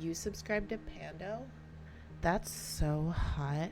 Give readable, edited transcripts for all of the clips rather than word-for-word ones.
You subscribe to Pando? That's so hot.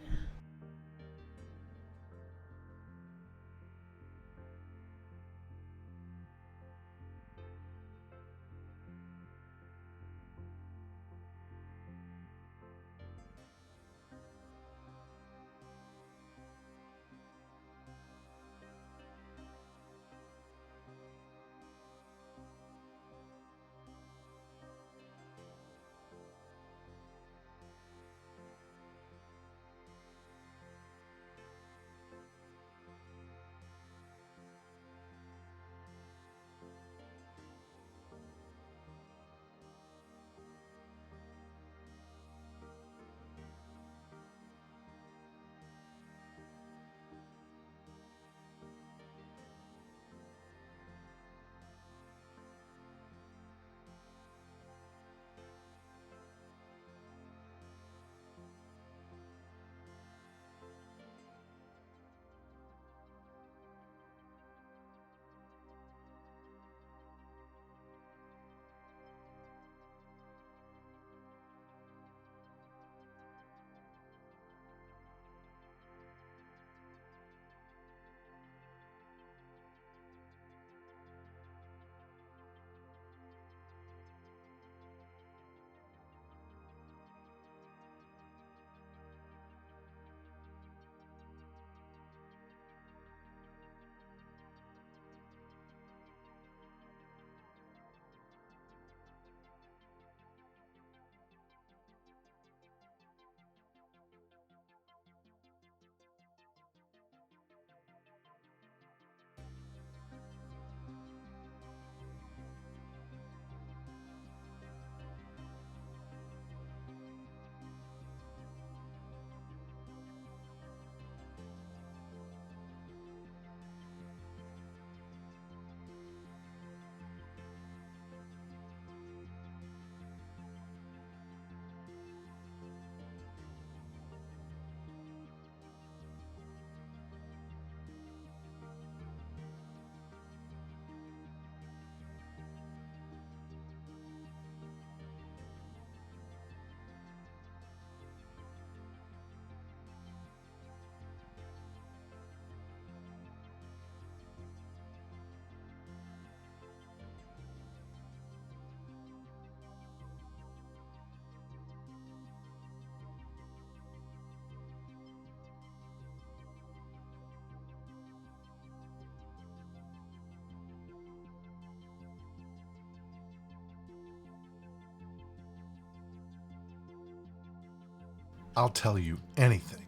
I'll tell you anything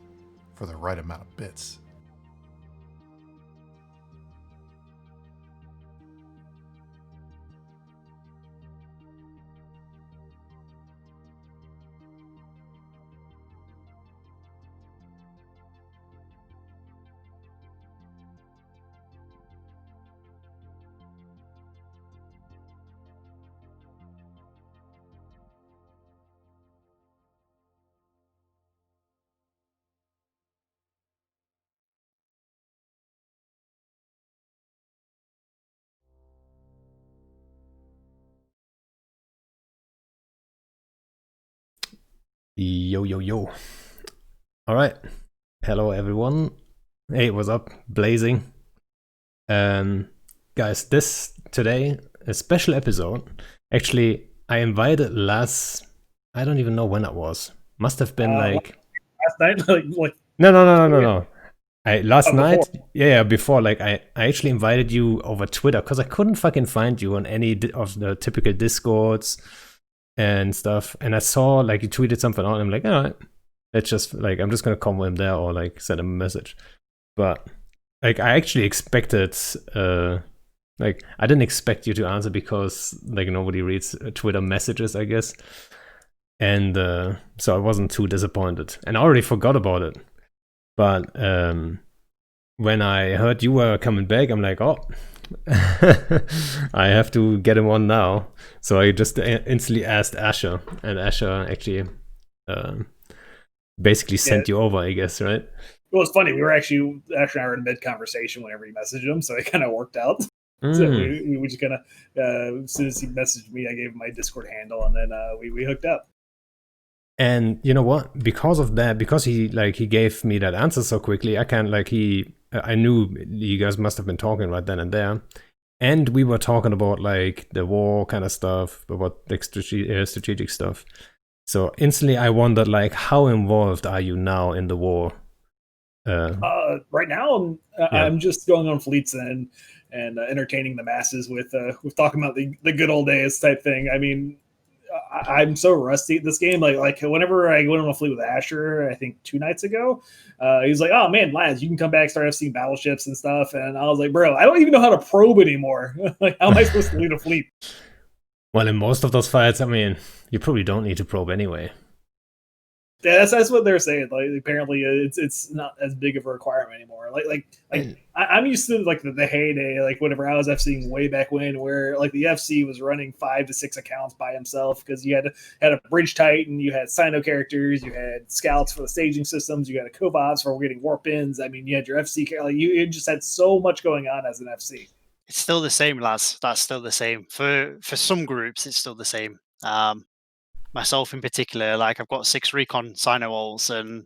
for the right amount of bits. Yo, yo, yo. All right. Hello, everyone. Hey, what's up? Blazing. Guys, this today, a special episode. Actually, I invited I don't even know when it was. Must have been last night. like No. Last before. night, yeah, before. Like, I actually invited you over Twitter because I couldn't fucking find you on any of the typical Discords and stuff. And I saw like you tweeted something out. And I'm like, all right, it's just like I'm just gonna call him there or like send him a message. But like I actually expected, like I didn't expect you to answer because like nobody reads Twitter messages, I guess. And so I wasn't too disappointed, and I already forgot about it. But when I heard you were coming back, I'm like, oh. I have to get him on now. So I just instantly asked Asher, and Asher actually basically sent you over, I guess, right? Well, it's funny. We were actually Asher and I were in mid conversation whenever he messaged him, so it kind of worked out. So we just kind of as soon as he messaged me, I gave him my Discord handle, and then we hooked up. And you know what? Because of that, because he gave me that answer so quickly, I knew you guys must have been talking right then and there. And we were talking about like the war kind of stuff, about like strategic stuff. So instantly I wondered, like, how involved are you now in the war? Right now, I'm just going on fleets and entertaining the masses with talking about the good old days type thing. I mean, I'm so rusty at this game. Like whenever I went on a fleet with Asher, I think 2 nights ago, he was like, "Oh man, lads, you can come back, start seeing battleships and stuff." And I was like, "Bro, I don't even know how to probe anymore. Like, how am I supposed to lead a fleet?" Well, in most of those fights, I mean, you probably don't need to probe anyway. Yeah, that's what they're saying. Like, apparently, it's not as big of a requirement anymore. I'm used to like the heyday, like whenever I was FCing way back when, where like the FC was running 5 to 6 accounts by himself because you had a bridge titan, you had Sino characters, you had scouts for the staging systems, you had a Kovats for getting warp ins. I mean, you had your FC. Like, you just had so much going on as an FC. It's still the same, lads. That's still the same for some groups. It's still the same. Myself in particular, like I've got 6 recon Sino-Walls and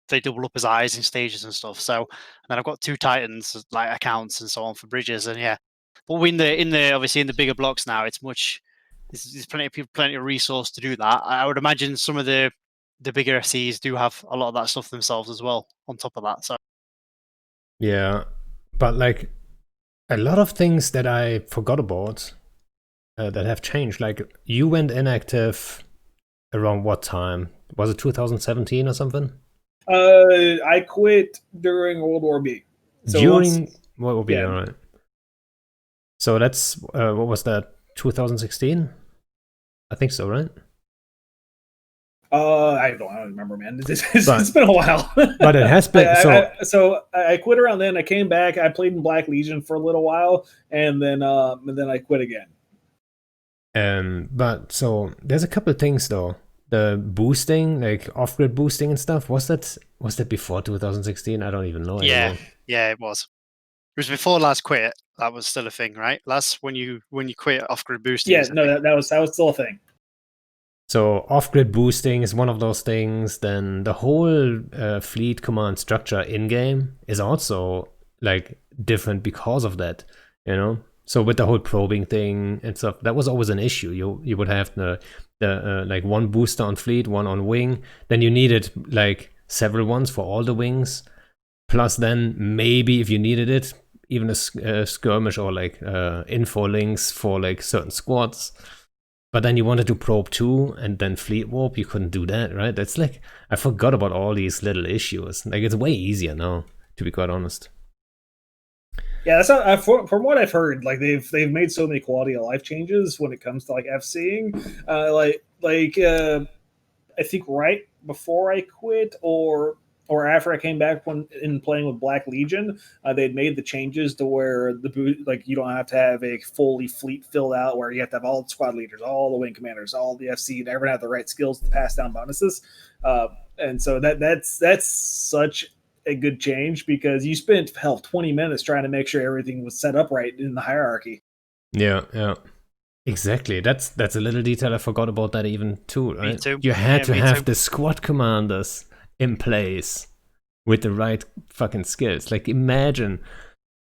they double up as eyes in stages and stuff. So, and then I've got 2 Titans like accounts and so on for bridges. And yeah, but in the obviously in the bigger blocks now, it's much. There's plenty of people, plenty of resource to do that. I would imagine some of the bigger FCs do have a lot of that stuff themselves as well. On top of that, so yeah, but like a lot of things that I forgot about that have changed. Like you went inactive around what time? Was it 2017 or something? I quit during World War B. So during what would be all right. So that's what was that? 2016? I think so, right? I don't remember, man. It's been a while. But it has been. So I quit around then. I came back. I played in Black Legion for a little while, and then I quit again. But so there's a couple of things though. The boosting, like off-grid boosting and stuff, was that before 2016? I don't even know anymore. Yeah, it was. It was before Laz quit. That was still a thing, right? Laz, when you quit off-grid boosting. Yeah, no, that was still a thing. So off-grid boosting is one of those things. Then the whole fleet command structure in-game is also like different because of that, you know. So with the whole probing thing and stuff, that was always an issue. You would have the like one booster on fleet, one on wing. Then you needed like several ones for all the wings. Plus then maybe if you needed it, even a skirmish or like info links for like certain squads. But then you wanted to probe too, and then fleet warp, you couldn't do that, right? That's like, I forgot about all these little issues. Like it's way easier now, to be quite honest. Yeah, that's not, from what I've heard. Like they've made so many quality of life changes when it comes to like FCing. I think right before I quit or after I came back in playing with Black Legion, they'd made the changes to where you don't have to have a fully fleet filled out where you have to have all the squad leaders, all the wing commanders, all the FC, and everyone have the right skills to pass down bonuses. And so that's such a good change because you spent 20 minutes trying to make sure everything was set up right in the hierarchy. Yeah. Exactly. That's a little detail I forgot about that even too, right? Me too. You had to have the squad commanders in place with the right fucking skills. Like imagine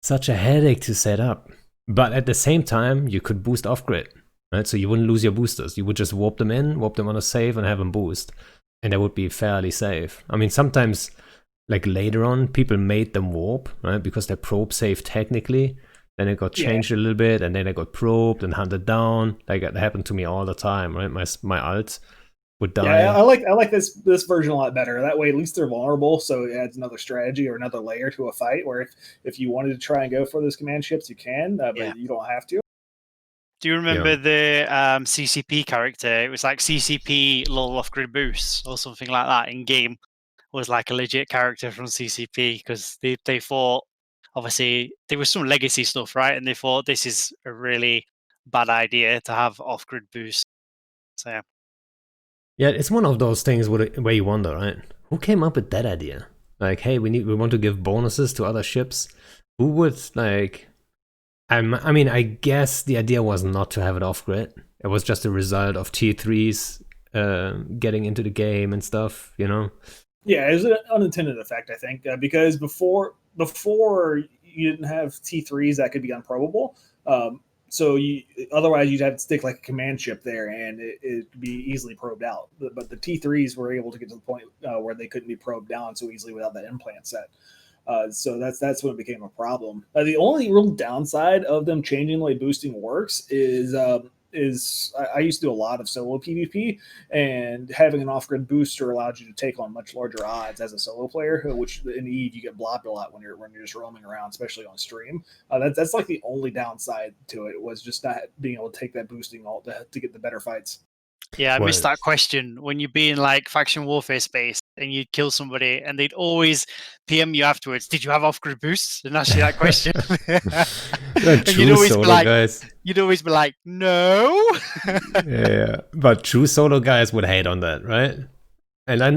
such a headache to set up. But at the same time, you could boost off-grid, right? So you wouldn't lose your boosters. You would just warp them on a save and have them boost. And that would be fairly safe. I mean, sometimes like later on, people made them warp, right? Because they probe safe technically. Then it got changed a little bit, and then it got probed and hunted down. Like it happened to me all the time, right? My alt would die. Yeah, I like this version a lot better. That way, at least they're vulnerable, so it adds another strategy or another layer to a fight. Where if you wanted to try and go for those command ships, you can, but you don't have to. Do you remember the CCP character? It was like CCP lull off-grid boosts or something like that in game. Was like a legit character from CCP because they thought, obviously, there was some legacy stuff, right? And they thought this is a really bad idea to have off-grid boosts. So yeah, it's one of those things where you wonder, right? Who came up with that idea? Like, hey, we want to give bonuses to other ships. Who would like? I mean, I guess the idea was not to have it off-grid. It was just a result of tier 3s getting into the game and stuff, you know. Yeah, it was an unintended effect, I think, because before you didn't have T3s that could be unprobable. So otherwise you'd have to stick like a command chip there, and it'd be easily probed out. But the T3s were able to get to the point where they couldn't be probed down so easily without that implant set. So that's when it became a problem. The only real downside of them changing the way boosting works is I used to do a lot of solo PvP, and having an off-grid booster allowed you to take on much larger odds as a solo player, which in Eve you get blobbed a lot when you're just roaming around, especially on stream. That's like the only downside to it, was just not being able to take that boosting alt to get the better fights. Yeah, I missed that question. When you'd be in like faction warfare space and you'd kill somebody and they'd always PM you afterwards, did you have off-grid boosts? And ask you that question. And you'd always be like, no. Yeah, but true solo guys would hate on that, right? And I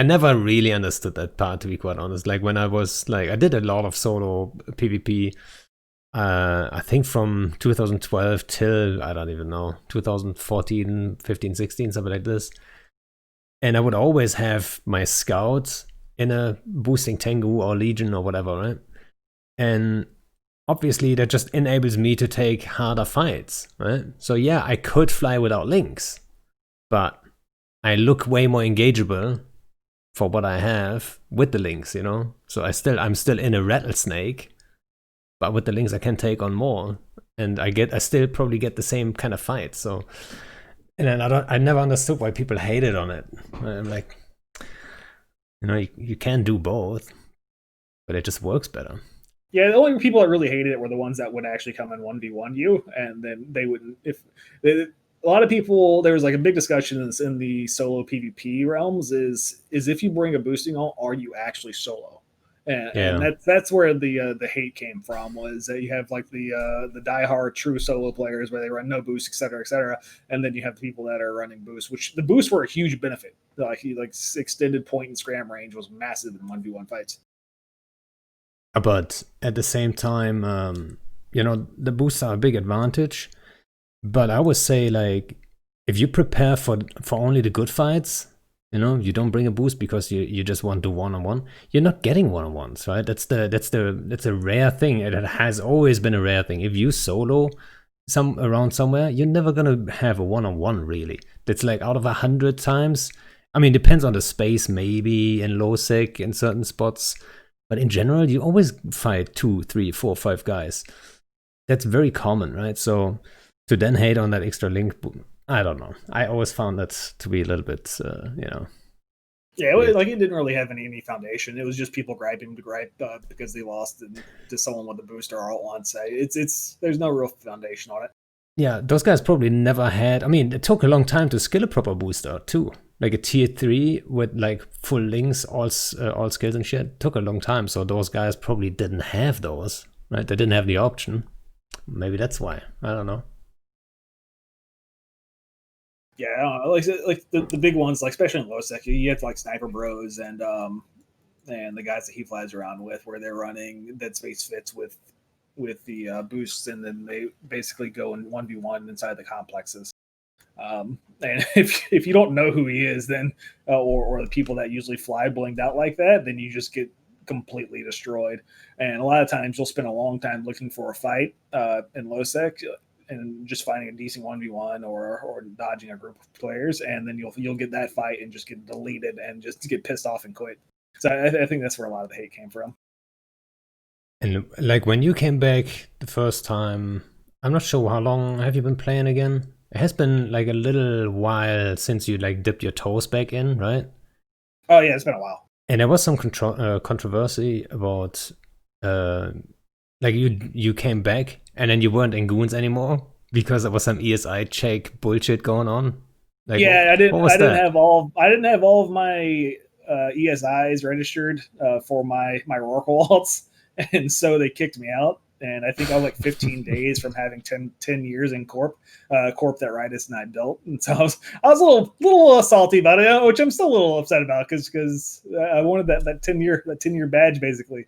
never really understood that part, to be quite honest. Like when I was like, I did a lot of solo PvP. I think from 2012 till, I don't even know, 2014, 15, 16, something like this. And I would always have my scouts in a boosting Tengu or Legion or whatever, right? And obviously that just enables me to take harder fights, right? So yeah, I could fly without links, but I look way more engageable for what I have with the links, you know? So I'm still in a rattlesnake, but with the links I can take on more, and I still probably get the same kind of fight. So, and then I never understood why people hated on it. I'm like, you know, you can do both, but it just works better. Yeah, the only people that really hated it were the ones that would actually come in 1v1 you, and then they wouldn't. A lot of people, there was like a big discussion in the solo PvP realms is if you bring a boosting ult, are you actually solo? And that's where the hate came from, was that you have like the diehard true solo players where they run no boost, et cetera, and then you have the people that are running boost, which the boosts were a huge benefit. Like extended point and scram range was massive in 1v1 fights. But at the same time, you know, the boosts are a big advantage. But I would say, like, if you prepare for only the good fights, you know, you don't bring a boost because you just want to one-on-one. You're not getting one-on-ones, right? That's a rare thing. It has always been a rare thing. If you solo around somewhere, you're never gonna have a one-on-one, really. That's like out of 100 times. I mean, depends on the space, maybe in low sec in certain spots, but in general, you always fight 2, 3, 4, 5 guys. That's very common, right? So to then hate on that extra link, I don't know. I always found that to be a little bit, you know. Yeah, like it didn't really have any foundation. It was just people griping to gripe because they lost to someone with a booster all at once. There's no real foundation on it. Yeah, those guys probably never had. I mean, it took a long time to skill a proper booster too. Like a tier 3 with like full links, all skills and shit. It took a long time. So those guys probably didn't have those, right? They didn't have the option. Maybe that's why. I don't know. Yeah, I don't know. Like the big ones, like especially in low sec, you have like Sniper Bros and the guys that he flies around with, where they're running Dead Space Fits with the boosts, and then they basically go in 1v1 inside the complexes. And if you don't know who he is, then or the people that usually fly blinged out like that, then you just get completely destroyed. And a lot of times you'll spend a long time looking for a fight in low sec, and just finding a decent 1v1 or dodging a group of players, and then you'll get that fight and just get deleted and just get pissed off and quit. So I think that's where a lot of the hate came from. And like when you came back the first time, I'm not sure how long have you been playing again? It has been like a little while since you like dipped your toes back in, right? Oh yeah, it's been a while. And there was some controversy about like you came back and then you weren't in Goons anymore because there was some ESI check bullshit going on. Like, yeah, I didn't have all of my ESIs registered for my Oracle alts, and so they kicked me out. And I think I was like 15 days from having 10 years in Corp that Rydas and I built. And so I was a little salty about it, which I'm still a little upset about because I wanted that 10 year badge basically.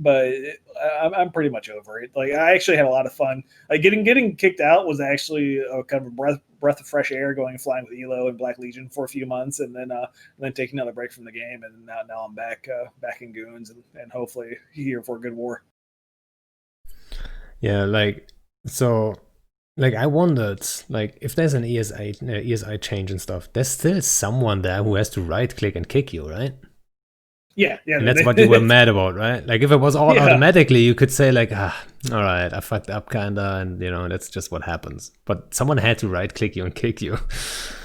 I'm pretty much over it. Like I actually had a lot of fun. Like getting kicked out was actually a kind of a breath of fresh air, going and flying with Elo and Black Legion for a few months, and then taking another break from the game, and now I'm back in Goons and hopefully here for a good war. Yeah, like so. Like I wondered, like if there's an ESI change and stuff, there's still someone there who has to right click and kick you, right? Yeah. And that's what you were mad about, right? Like if it was all automatically, you could say like, all right, I fucked up kinda, and that's just what happens. But someone had to right click you and kick you.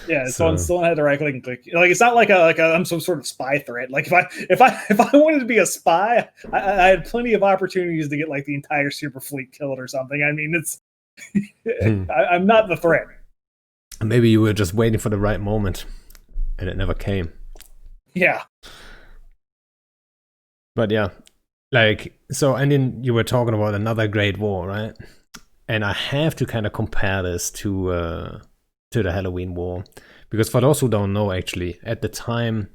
Yeah, someone had to right click and click. Like it's not like I'm some sort of spy threat. Like if I wanted to be a spy, I had plenty of opportunities to get like the entire super fleet killed or something. I mean, it's I'm not the threat. Maybe you were just waiting for the right moment, and it never came. Yeah. But yeah, like so, and then you were talking about another Great War, right? And I have to kind of compare this to the Halloween War, because for those who don't know, actually, at the time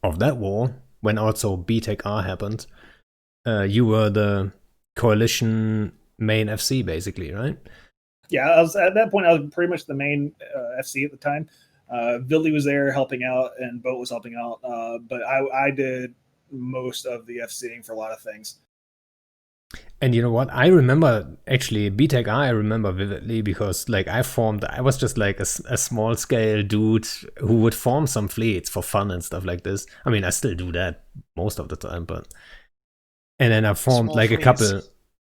of that war, when also BTEC-R happened, you were the coalition main FC, basically, right? Yeah, I was at that point. I was pretty much the main FC at the time. Billy was there helping out, and Boat was helping out. But I did most of the FCing for a lot of things. And you know what? I remember actually BTEC-R. I remember vividly because like I was just like a small scale dude who would form some fleets for fun and stuff like this. I mean, I still do that most of the time, and then I formed like a couple.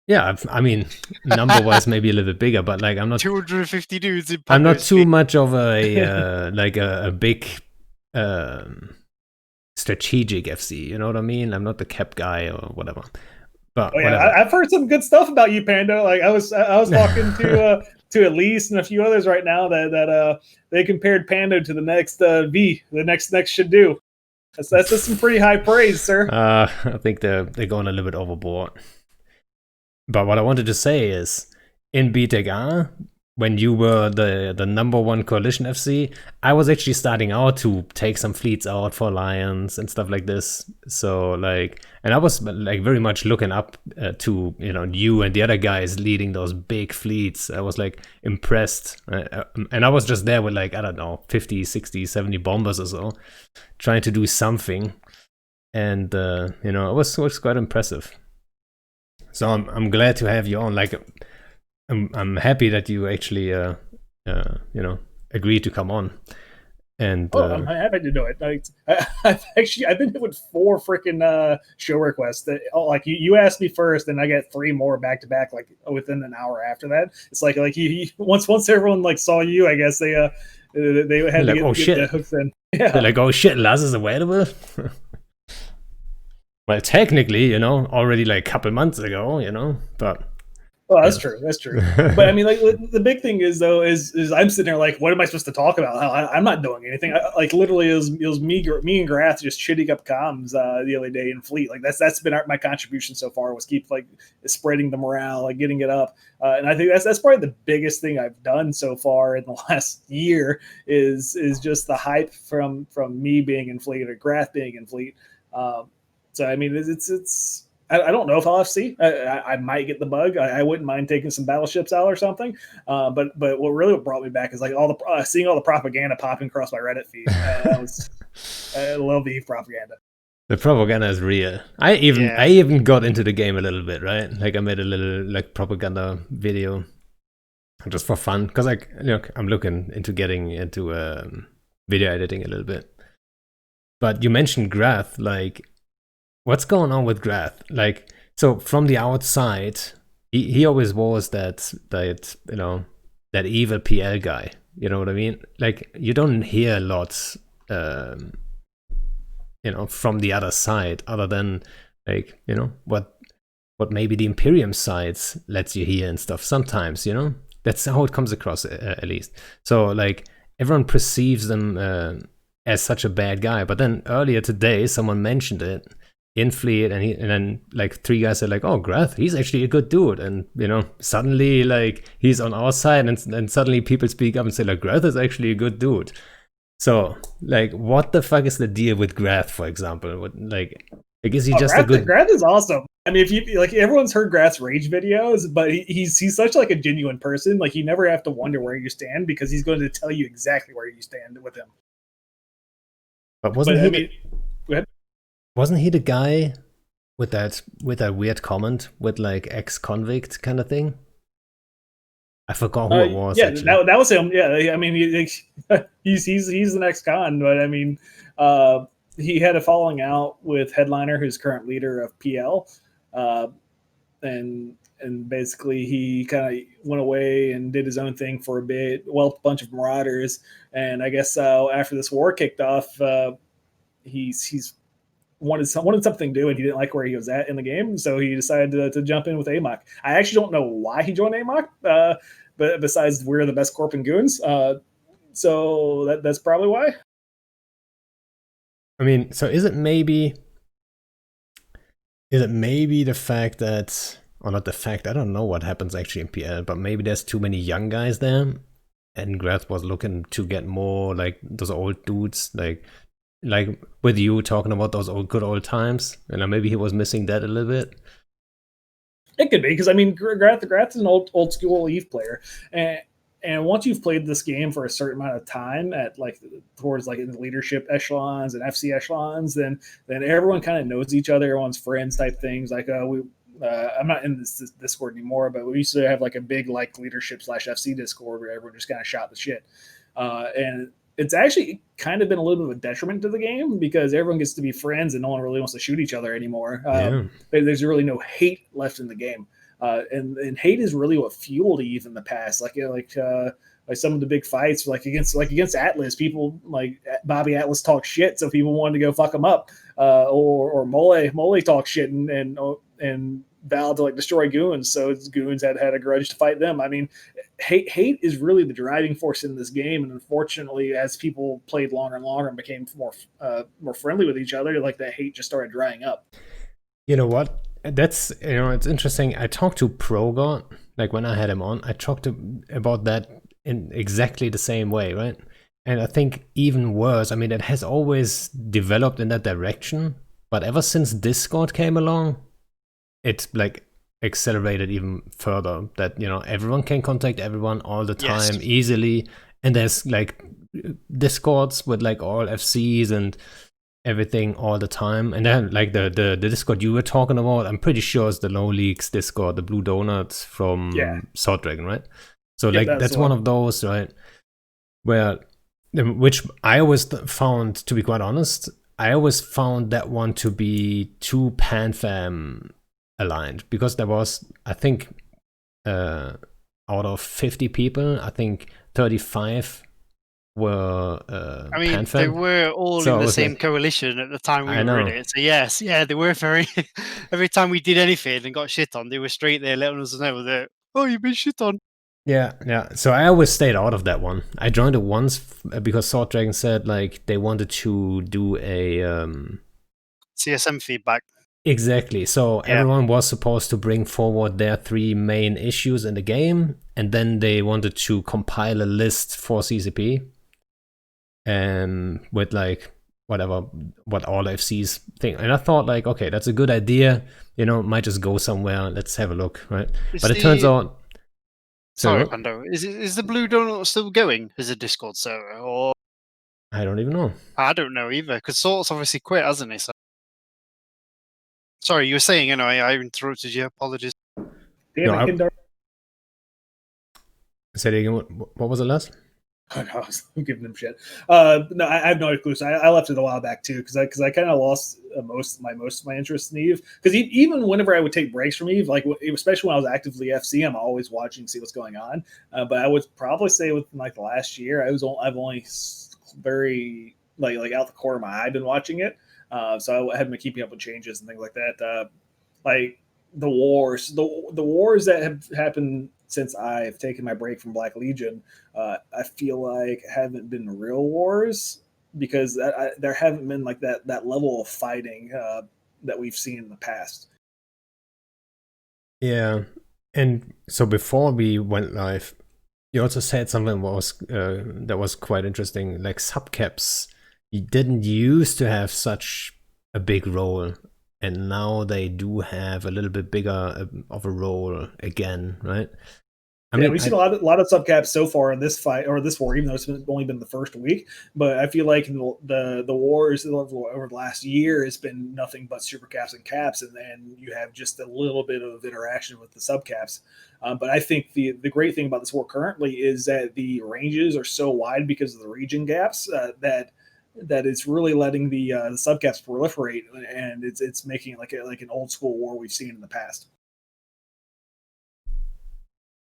Yeah, I mean, number-wise, maybe a little bit bigger, but like I'm not 250 dudes. I'm not too much of a like a big strategic FC. You know what I mean? I'm not the cap guy or whatever. But I've heard some good stuff about you, Pando. Like I was talking to Elise and a few others right now that they compared Pando to the next V, the next should do. That's just some pretty high praise, sir. I think they're going a little bit overboard. But what I wanted to say is, in BTEC-R, when you were the number one coalition FC, I was actually starting out to take some fleets out for Alliance and stuff like this. So like, and I was like very much looking up to you and the other guys leading those big fleets. I was like impressed, and I was just there with like, I don't know, 50, 60, 70 bombers or so, trying to do something, and it was quite impressive. So I'm glad to have you on. Like, I'm happy that you actually agreed to come on. And I'm happy to do it. I've been hit with 4 freaking show requests. That like you asked me first, and I got 3 more back to back, like within an hour after that. It's like once everyone like saw you, I guess they had to get the hooks in. Yeah, they're like, oh shit, Laz is available. Well, technically, already like a couple months ago, but. Well, that's true. That's true. But I mean, like the big thing is though, is I'm sitting there like, what am I supposed to talk about? I'm not doing anything. Like literally, it was me and Grath just shitting up comms the other day in Fleet. Like that's been my contribution so far, was keep like spreading the morale, like getting it up. And I think that's probably the biggest thing I've done so far in the last year is just the hype from me being in Fleet or Grath being in Fleet. So I mean, it's. I don't know if I'll FC. I might get the bug. I wouldn't mind taking some battleships out or something. But what really brought me back is like seeing all the propaganda popping across my Reddit feed. I love the Eve propaganda. The propaganda is real. I even got into the game a little bit, right? Like I made a little like propaganda video just for fun, because I'm looking into getting into video editing a little bit. But you mentioned Grath, like. What's going on with Grath? Like, so from the outside, he always was that evil PL guy. You know what I mean? Like, you don't hear lots, from the other side, other than like, what maybe the Imperium sides lets you hear and stuff. Sometimes, that's how it comes across, at least. So like, everyone perceives them as such a bad guy. But then earlier today, someone mentioned it in Fleet, and then like 3 guys said like, oh, Grath, he's actually a good dude, and suddenly like he's on our side, and suddenly people speak up and say like, Grath is actually a good dude. So like, what the fuck is the deal with Grath, for example? Like, is he just a good? Grath is awesome. I mean, if you like, everyone's heard Grath's rage videos, but he's such like a genuine person. Like, you never have to wonder where you stand because he's going to tell you exactly where you stand with him. But wasn't he the guy with that weird comment with like ex-convict kind of thing? I forgot who it was. Yeah, that was him. Yeah, I mean, he's an ex-con, but I mean, he had a falling out with Headliner, who's current leader of PL, and basically he kind of went away and did his own thing for a bit, whelped a bunch of marauders, and I guess after this war kicked off, he's wanted something to do, and he didn't like where he was at in the game, so he decided to jump in with AMOC. I actually don't know why he joined AMOC, but besides we're the best corp and goons, so that's probably why. I mean, so is it maybe the fact that, or not the fact, I don't know what happens actually in PL, but maybe there's too many young guys there, and Grath was looking to get more like those old dudes, like with you talking about those good old times, and maybe he was missing that a little bit. It could be, because I mean, Grath's an old school Eve player, and once you've played this game for a certain amount of time at like towards like in the leadership echelons and FC echelons, then everyone kind of knows each other, everyone's friends type things. Like I'm not in this Discord anymore, but we used to have like a big like leadership / FC Discord where everyone just kind of shot the shit, and it's actually kind of been a little bit of a detriment to the game because everyone gets to be friends and no one really wants to shoot each other anymore. There's really no hate left in the game. And hate is really what fueled Eve in the past. Like some of the big fights, like against Atlas, people like Bobby Atlas talk shit, so people wanted to go fuck him up. Or Mole talk shit and vowed to like destroy goons, so goons had a grudge to fight them. I mean, hate is really the driving force in this game, and unfortunately, as people played longer and longer and became more friendly with each other, like that hate just started drying up. You know what? That's, it's interesting. I talked to Progot, like when I had him on, I talked about that in exactly the same way, right? And I think even worse, I mean, it has always developed in that direction, but ever since Discord came along, it's like accelerated even further, that everyone can contact everyone all the time, easily, and there's like Discords with like all FCs and everything all the time. And then like the Discord you were talking about, I'm pretty sure it's the Low Leagues Discord, the Blue Donuts from Sword Dragon, right? So like that's one of those, right, where which I always found, to be quite honest, I always found that one to be too PanFam aligned, because there was, I think, out of 50 people, I think 35 were I mean, PanFam. they were all in the same coalition at the time we were in it. So yes, they were very. Every time we did anything and got shit on, they were straight there letting us know that, oh, you've been shit on. Yeah. So I always stayed out of that one. I joined it once because Sword Dragon said like they wanted to do a CSM feedback. Exactly. So everyone was supposed to bring forward their 3 main issues in the game, and then they wanted to compile a list for CCP, with like what all FCs think. And I thought like, okay, that's a good idea. Might just go somewhere. Let's have a look, right? But it turns out. Sorry, Pando. Is the Blue Donut still going as a Discord server, or? I don't even know. I don't know either, because Sort's obviously quit, hasn't he? So... Sorry, you were saying, I interrupted you. Apologies. Damn it, Kendarr. Say it again. What was it last? Oh, no, I'm giving them shit. No, I have no clue. So I left it a while back too, because I kind of lost most of my interest in Eve. Because even whenever I would take breaks from Eve, like especially when I was actively FC, I'm always watching to see what's going on. But I would probably say within like the last year, I've only very like out the corner of my eye been watching it. So I haven't been keeping up with changes and things like that. Like the wars that have happened since I've taken my break from Black Legion, I feel like haven't been real wars, because there haven't been like that level of fighting that we've seen in the past. Yeah, and so before we went live, you also said something that was quite interesting, like subcaps. You didn't used to have such a big role and now they do have a little bit bigger of a role again, right? I mean, we've seen a lot of subcaps so far in this fight or this war, even though it's only been the first week. But I feel like the wars over the last year has been nothing but super caps and caps, and then you have just a little bit of interaction with the subcaps. But I think the great thing about this war currently is that the ranges are so wide because of the region gaps that it's really letting the subcaps proliferate, and it's making it like an old school war we've seen in the past.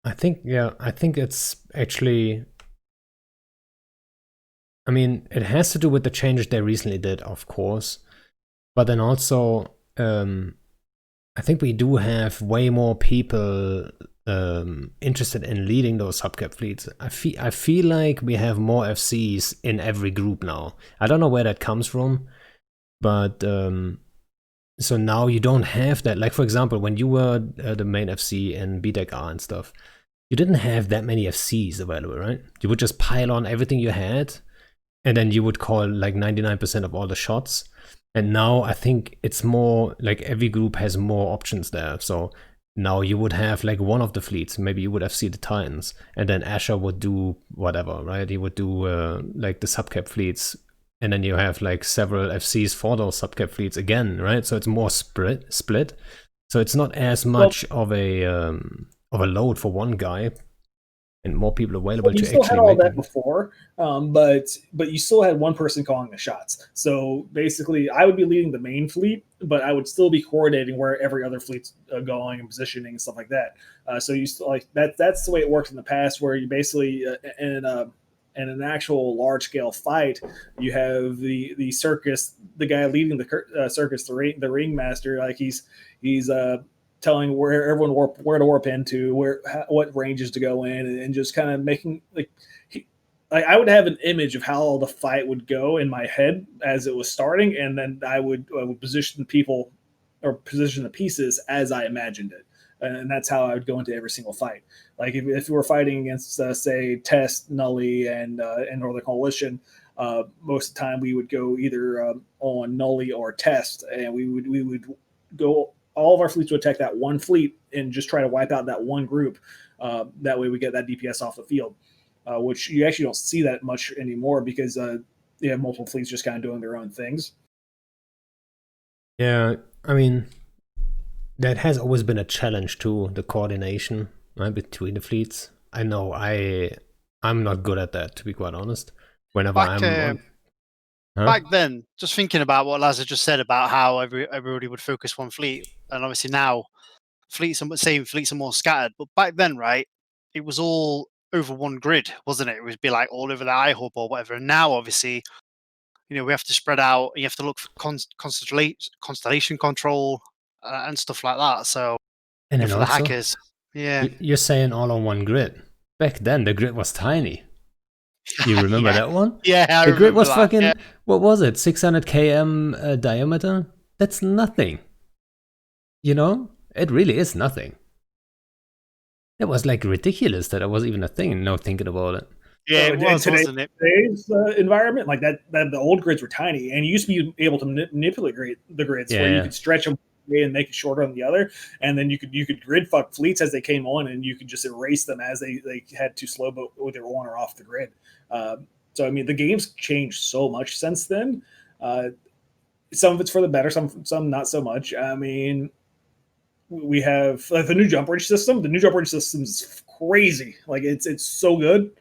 I think it's actually, I mean, it has to do with the changes they recently did, of course, but then also I think we do have way more people interested in leading those subcap fleets. I feel like we have more FCs in every group now. I don't know where that comes from, but so now you don't have that. Like, for example, when you were the main FC in BDEC and stuff, you didn't have that many FCs available, right? You would just pile on everything you had, and then you would call like 99% of all the shots. And now I think it's more like every group has more options there. So now you would have like one of the fleets, maybe you would FC the Titans, and then Asher would do whatever, right? He would do like the subcap fleets, and then you have like several FCs for those subcap fleets again, right? So it's more split. So it's not as much of a load for one guy, and more people available to actually. You still had all that before, but you still had one person calling the shots. So basically, I would be leading the main fleet, but I would still be coordinating where every other fleet's going and positioning and stuff like that. So you still like that. That's the way it worked in the past, where you basically in an actual large scale fight, you have the circus, the guy leading the circus, the ringmaster, like he's telling where everyone where to warp into, what ranges to go in, and just kind of making like I would have an image of how the fight would go in my head as it was starting, and then I would position people or position the pieces as I imagined it, and that's how I would go into every single fight. Like if we were fighting against say Test, Nully, and Northern Coalition, most of the time we would go either on Nully or Test, and we would go. All of our fleets would attack that one fleet and just try to wipe out that one group. That way we get that DPS off the field, which you actually don't see that much anymore because you have multiple fleets just kind of doing their own things. Yeah, I mean, that has always been a challenge too, the coordination, right, between the fleets. I know I'm not good at that, to be quite honest. Whenever Back then, just thinking about what Lazarus just said about how everybody would focus one fleet, and obviously now fleets are more scattered. But back then, right, it was all over one grid, wasn't it? It would be like all over the iHub or whatever. And now, obviously, we have to spread out. You have to look for constellation control and stuff like that. So, and then for also, the hackers, yeah, you're saying all on one grid. Back then, the grid was tiny. You remember that one? Yeah, the grid was that. fucking. Yeah. What was it? 600 km diameter. That's nothing. It really is nothing. It was like ridiculous that it was even a thing. Now thinking about it. Yeah, it was, wasn't it? Today's environment, like that, the old grids were tiny, and you used to be able to manipulate the grids where you could stretch them and make it shorter on the other, and then you could grid fuck fleets as they came on, and you could just erase them as they had too slow, but they were on or off the grid. So I mean, the game's changed so much since then. Some of it's for the better, some not so much. I mean, we have like the new jump bridge system. The new jump bridge system is crazy. Like it's so good.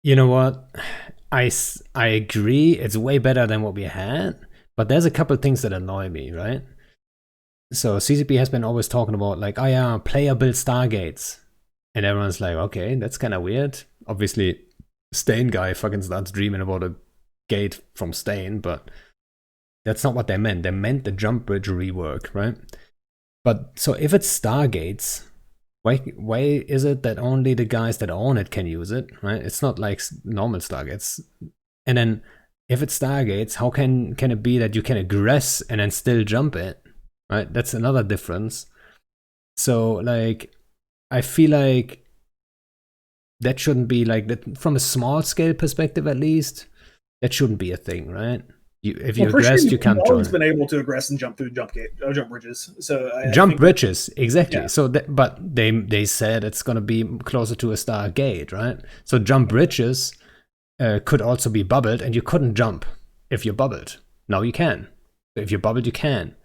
You know what? I agree. It's way better than what we had. But there's a couple of things that annoy me, right? So CCP has been always talking about like, oh yeah, player build stargates. And everyone's like, okay, that's kind of weird. Obviously, Stain guy fucking starts dreaming about a gate from Stain, but that's not what they meant. They meant the jump bridge rework, right? But so if it's stargates, why is it that only the guys that own it can use it, right? It's not like normal stargates. And then if it's stargates, how can it be that you can aggress and then still jump it, right? That's another difference. So like, I feel like that shouldn't be like that from a small scale perspective, at least. That shouldn't be a thing, right? If you Well, for sure, aggressed, you can't you've join. always been able to aggress and jump through jump bridges. So I Jump think bridges, exactly. Yeah. So, but they said it's gonna be closer to a star gate, right? So jump bridges could also be bubbled, and you couldn't jump if you're bubbled. Now you can. If you're bubbled, you can.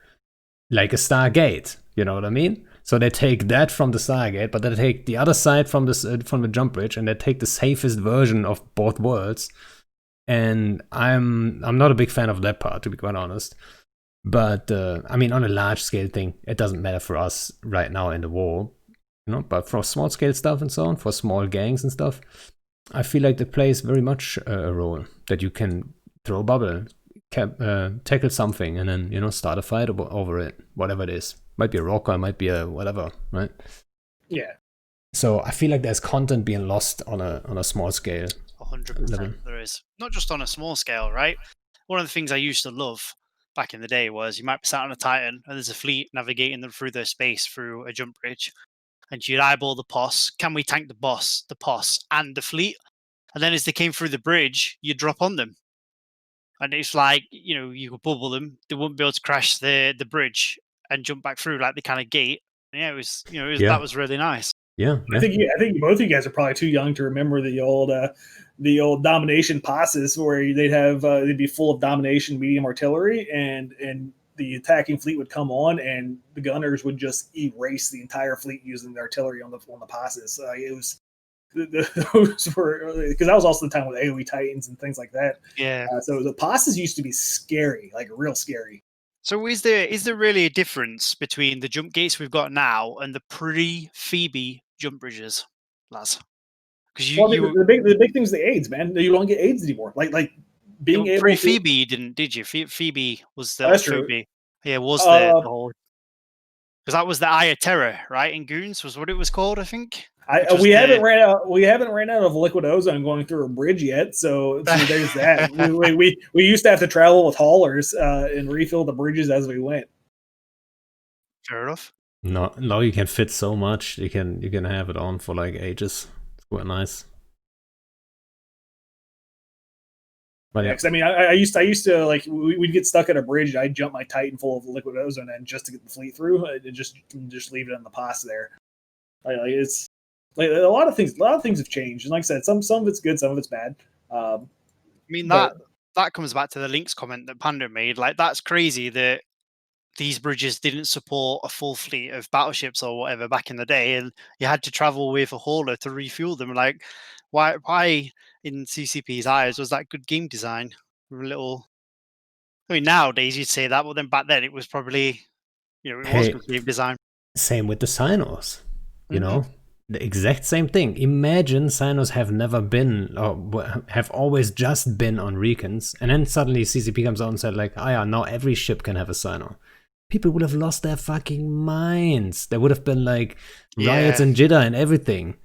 Like a star gate, you know what I mean? So they take that from the Stargate, but they take the other side from the jump bridge, and they take the safest version of both worlds. And I'm not a big fan of that part, to be quite honest. But I mean, on a large scale thing, it doesn't matter for us right now in the war, you know. But for small scale stuff and so on, for small gangs and stuff, I feel like that plays very much a role. That you can throw a bubble, tackle something, and then, you know, start a fight over it, whatever it is. Might be a rocker, might be a whatever, right? Yeah. So I feel like there's content being lost on a small scale. 100% there is. Not just on a small scale, right? One of the things I used to love back in the day was you might be sat on a Titan and there's a fleet navigating them through their space through a jump bridge, and you'd eyeball the POS. Can we tank the POS, and the fleet? And then as they came through the bridge, you drop on them. And it's like, you know, you could bubble them. They wouldn't be able to crash the bridge and jump back through like the kind of gate. Yeah, it was, you know, Yeah. that was really nice. Yeah, I think both of you guys are probably too young to remember the old domination passes where they'd be full of domination medium artillery, and the attacking fleet would come on, and the gunners would just erase the entire fleet using the artillery on the passes. It was those were, because that was also the time with AoE Titans and things like that. Yeah. So the passes used to be scary, like real scary. So is there really a difference between the jump gates we've got now and the pre-Phoebe jump bridges, lads? Because the big thing's the AIDS, man. You don't get AIDS anymore. Like being able pre-Phoebe you didn't, did you? Phoebe was the Phoebe. Yeah, was the whole, because that was the Eye of Terror, right? In Goons was what it was called, I think. We haven't ran out of liquid ozone going through a bridge yet, so there's that. we used to have to travel with haulers and refill the bridges as we went. Fair enough. No, now you can fit so much. You can have it on for like ages. It's quite nice. But yeah, because I mean, I used to like we'd get stuck at a bridge. I'd jump my Titan full of liquid ozone and just to get the fleet through, and just leave it on the pass there. Like it's. Like a lot of things have changed, and like I said, some of it's good, some of it's bad. I mean that comes back to the Lynx comment that Panda made. Like that's crazy that these bridges didn't support a full fleet of battleships or whatever back in the day, and you had to travel with a hauler to refuel them. Like, why in CCP's eyes was that good game design? A little. I mean, nowadays you'd say that, but then back then it was probably, you know, it was good game design. Same with the Sinos, you know. The exact same thing. Imagine Sinos have never been, or have always just been on Recons, and then suddenly CCP comes out and said like, yeah, now every ship can have a Sino. People would have lost their fucking minds. There would have been like riots and jitter and everything.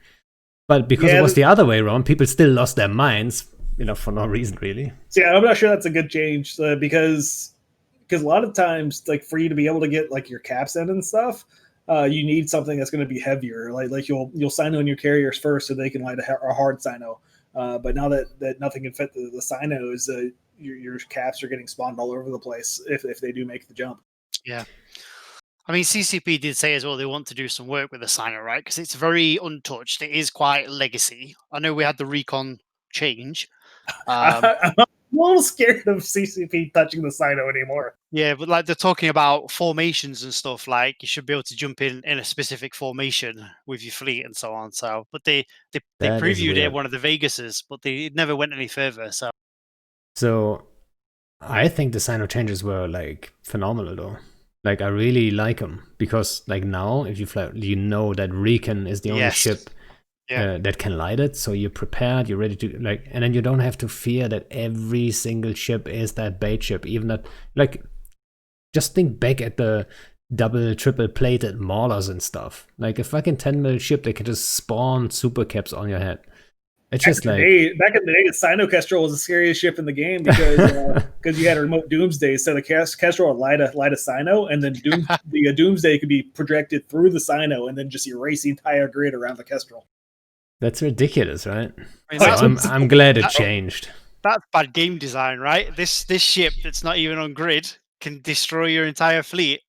But because it was the other way around, people still lost their minds, you know, for no reason really. So yeah, I'm not sure that's a good change because a lot of times, like for you to be able to get like your caps in and stuff, you need something that's going to be heavier. Like you'll Sino in your carriers first, so they can light a hard Sino. But now that nothing can fit the Sinos, your caps are getting spawned all over the place if they do make the jump. Yeah, I mean CCP did say as well they want to do some work with the Sino, right? Because it's very untouched. It is quite legacy. I know we had the recon change. I'm a little scared of CCP touching the Sino anymore. Yeah, but like they're talking about formations and stuff, like you should be able to jump in a specific formation with your fleet and so on. So, but they previewed it at one of the Vegases, but they never went any further. So I think the Sino changes were like phenomenal though. Like I really like them because like now if you fly, you know that Recon is the only ship that can light it, so you're prepared, you're ready to like, and then you don't have to fear that every single ship is that bait ship. Even that, like, just think back at the double, triple plated maulers and stuff. Like a fucking 10 mil ship, they can just spawn super caps on your head. It's just back in the day, the Sino Kestrel was the scariest ship in the game because you had a remote Doomsday. So the Kestrel would light a Sino, and then the Doomsday could be projected through the Sino, and then just erase the entire grid around the Kestrel. That's ridiculous, right? I mean, so I'm glad it changed. that's bad game design, right? This ship that's not even on grid can destroy your entire fleet.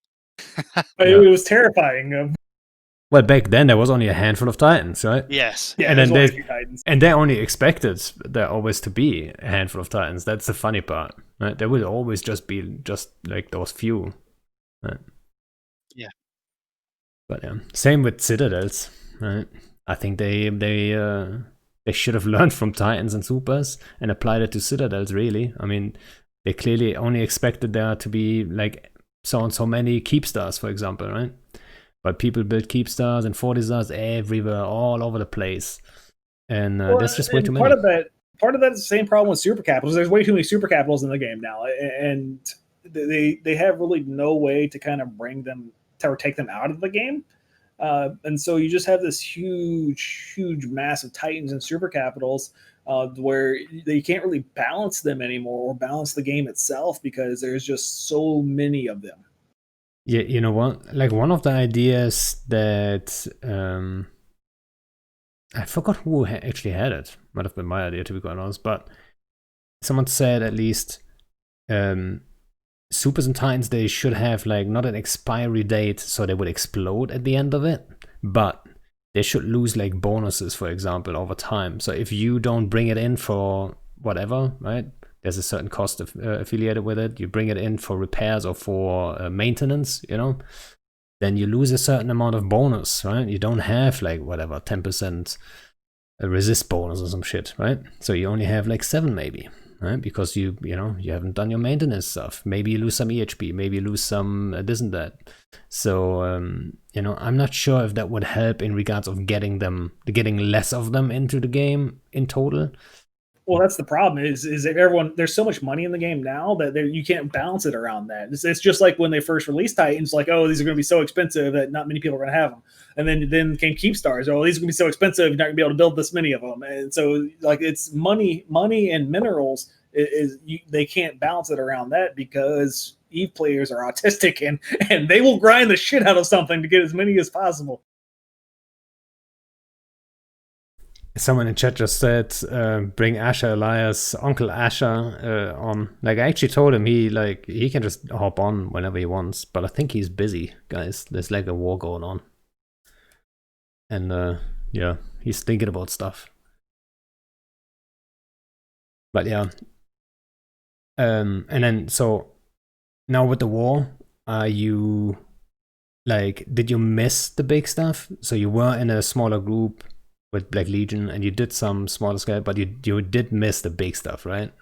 It was terrifying. Well, back then there was only a handful of Titans, right? Yes. Yeah, And there's then only a they- few Titans. And they only expected there always to be a handful of Titans. That's the funny part, right? There will always just be just like those few, right? Yeah. But yeah, same with Citadels, right? I think they should have learned from Titans and Supers and applied it to Citadels. Really, I mean, they clearly only expected there to be like so and so many keep stars, for example, right? But people build keep stars and 40 stars everywhere, all over the place. And there's just way too many. Part of that is the same problem with super capitals. There's way too many super capitals in the game now, and they have really no way to kind of bring them or take them out of the game. And so you just have this huge mass of Titans and super capitals where you can't really balance them anymore or balance the game itself because there's just so many of them. Yeah, you know what? Like one of the ideas that I forgot who actually had it. Might have been my idea, to be quite honest. But someone said at least Supers and Titans, they should have like not an expiry date, so they would explode at the end of it, but they should lose like bonuses, for example, over time. So if you don't bring it in for whatever, right? There's a certain cost affiliated with it. You bring it in for repairs or for maintenance, you know, then you lose a certain amount of bonus, right? You don't have like whatever 10% resist bonus or some shit, right? So you only have like 7 maybe, right? Because you haven't done your maintenance stuff. Maybe you lose some EHP, maybe you lose some this and that. So I'm not sure if that would help in regards of getting less of them into the game in total. Well, that's the problem is that there's so much money in the game now that you can't balance it around that. It's just like when they first released Titans, like, oh, these are going to be so expensive that not many people are going to have them. And then came Keep Stars. Oh, these are going to be so expensive, you're not going to be able to build this many of them. And so like it's money and minerals they can't balance it around that because EVE players are autistic and they will grind the shit out of something to get as many as possible. Someone in chat just said, bring Asher Elias, Uncle Asher on. Like, I actually told him he can just hop on whenever he wants, but I think he's busy, guys. There's like a war going on. And yeah, he's thinking about stuff. But yeah. And then, so now with the war, did you miss the big stuff? So you were in a smaller group with Black Legion, and you did some smaller scale, but you did miss the big stuff, right?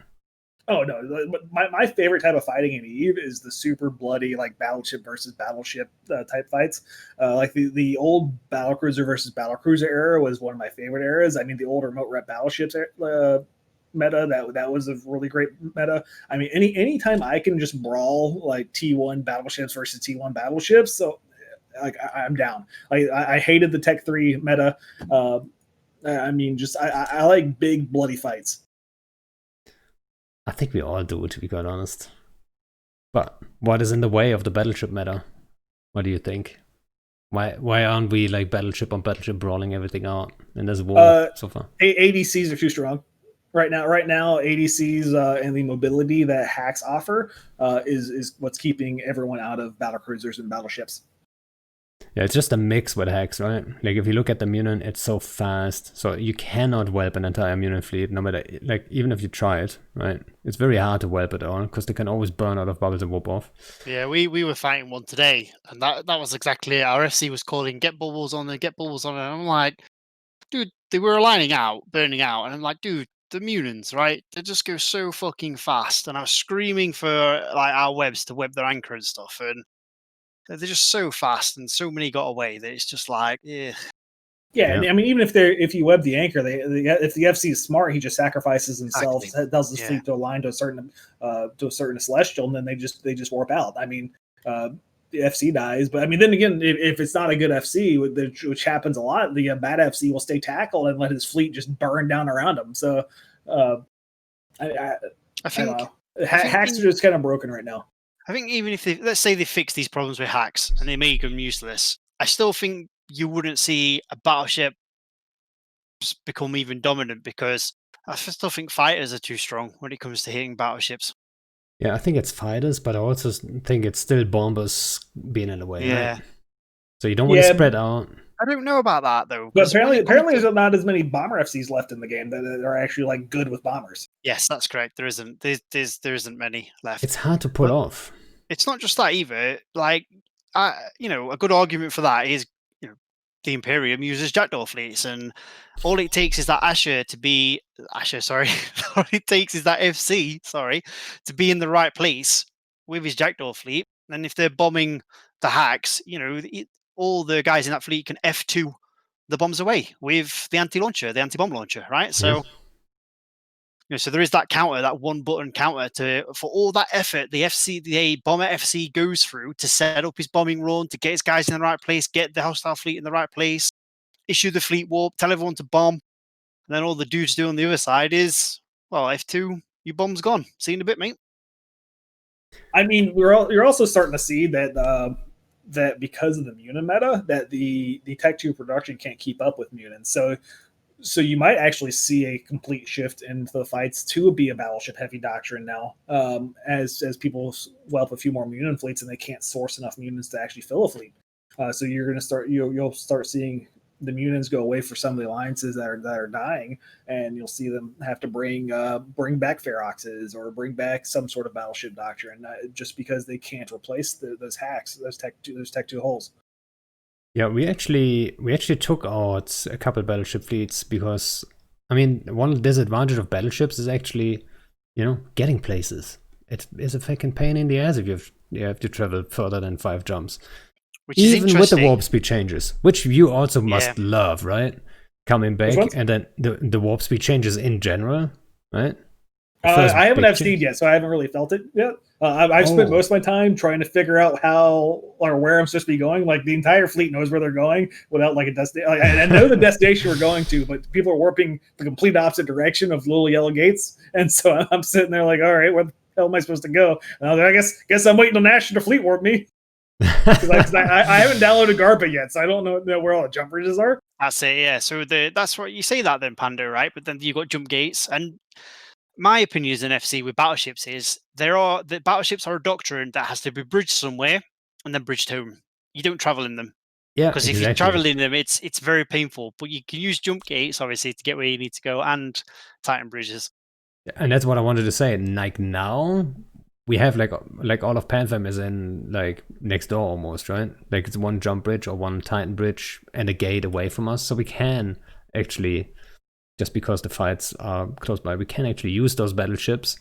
Oh no, my favorite type of fighting in EVE is the super bloody like battleship versus battleship type fights. Like the old battlecruiser versus battlecruiser era was one of my favorite eras. I mean, the old remote rep battleships meta that was a really great meta. I mean, anytime I can just brawl like T1 battleships versus T1 battleships, so like I'm down. I hated the Tech 3 meta. I mean, just I like big bloody fights. I think we all do, to be quite honest. But what is in the way of the battleship meta? What do you think? Why aren't we like battleship on battleship brawling everything out in this war so far? ADCs are too strong. Right now, ADCs and the mobility that hacks offer is what's keeping everyone out of battlecruisers and battleships. Yeah, it's just a mix with hacks, right? Like if you look at the Munin, it's so fast, so you cannot whelp an entire Munin fleet, no matter, like even if you try it, right? It's very hard to whelp it all because they can always burn out of bubbles and whoop off. Yeah, we were fighting one today, and that was exactly it. Our FC was calling "get bubbles on it, get bubbles on it." And I'm like, dude, they were aligning out, burning out, and I'm like, dude, the Munins, right? They just go so fucking fast, and I was screaming for like our webs to web their anchor and stuff, and they're just so fast, and so many got away that it's just like, yeah. Yeah, I mean, even if you web the anchor, if the FC is smart, he just sacrifices himself, tells his fleet to align to a certain celestial, and then they just warp out. I mean, the FC dies, but I mean, then again, if it's not a good FC, which happens a lot, the bad FC will stay tackle and let his fleet just burn down around him. So, I think hacks are just kind of broken right now. I think even if let's say they fix these problems with hacks and they make them useless, I still think you wouldn't see a battleship become even dominant because I still think fighters are too strong when it comes to hitting battleships. Yeah, I think it's fighters, but I also think it's still bombers being in the way, Yeah. right? So you don't want to Yeah. spread out. I don't know about that though. But 'cause when apparently, it comes there's to- not as many bomber FCs left in the game that are actually like good with bombers. yes, that's correct. There isn't. There isn't many left. It's hard to pull But- off. It's not just that either. Like, a good argument for that is, the Imperium uses jackdaw fleets, and all it takes is that sorry, all it takes is that FC, sorry, to be in the right place with his jackdaw fleet. And if they're bombing the hacks, all the guys in that fleet can F2 the bombs away with the anti-bomb launcher, right? So. So there is that counter, that one button counter for all that effort the bomber FC goes through to set up his bombing run, to get his guys in the right place, get the hostile fleet in the right place, issue the fleet warp, tell everyone to bomb, and then all the dudes do on the other side is, well, F2, your bomb's gone. See you in a bit, mate. I mean, you're also starting to see that that because of the Munin meta, that the Tech 2 production can't keep up with Munin. So you might actually see a complete shift into the fights to be a battleship heavy doctrine now, as people whelp a few more Munin fleets and they can't source enough Munins to actually fill a fleet. So you're going to you'll start seeing the Munins go away for some of the alliances that are dying, and you'll see them have to bring back Feroxes or bring back some sort of battleship doctrine, just because they can't replace those hacks, those tech 2 holes. Yeah, we actually took out a couple battleship fleets because, I mean, one disadvantage of battleships is actually, getting places. It is a fucking pain in the ass if you have to travel further than 5 jumps. Which is Even with the interesting. warp speed changes, which you also must Yeah. love, right? Coming back, ones? and then the warp speed changes in general, right? I haven't big FC'd change. yet, so I haven't really felt it yet. I've spent Oh. most of my time trying to figure out how or where I'm supposed to be going. Like the entire fleet knows where they're going without like a destination. Like, I know the destination we're going to, but people are warping the complete opposite direction of little yellow gates, and so I'm sitting there like, all right, where the hell am I supposed to go? I guess I'm waiting on Nash to fleet warp me because I haven't downloaded GARPA yet, so I don't know where all the jump bridges are. That's it, yeah. So that's what you say that then, Panda, right? But then you got jump gates, and my opinion as an FC with battleships is the battleships are a doctrine that has to be bridged somewhere and then bridged home. You don't travel in them. Yeah, Because if you travel in them, it's very painful. But you can use jump gates, obviously, to get where you need to go, and Titan bridges. And that's what I wanted to say. Like now, we have like all of Pantheon is in like next door almost, right? Like it's one jump bridge or one Titan bridge and a gate away from us, so we can actually, just because the fights are close by, we can actually use those battleships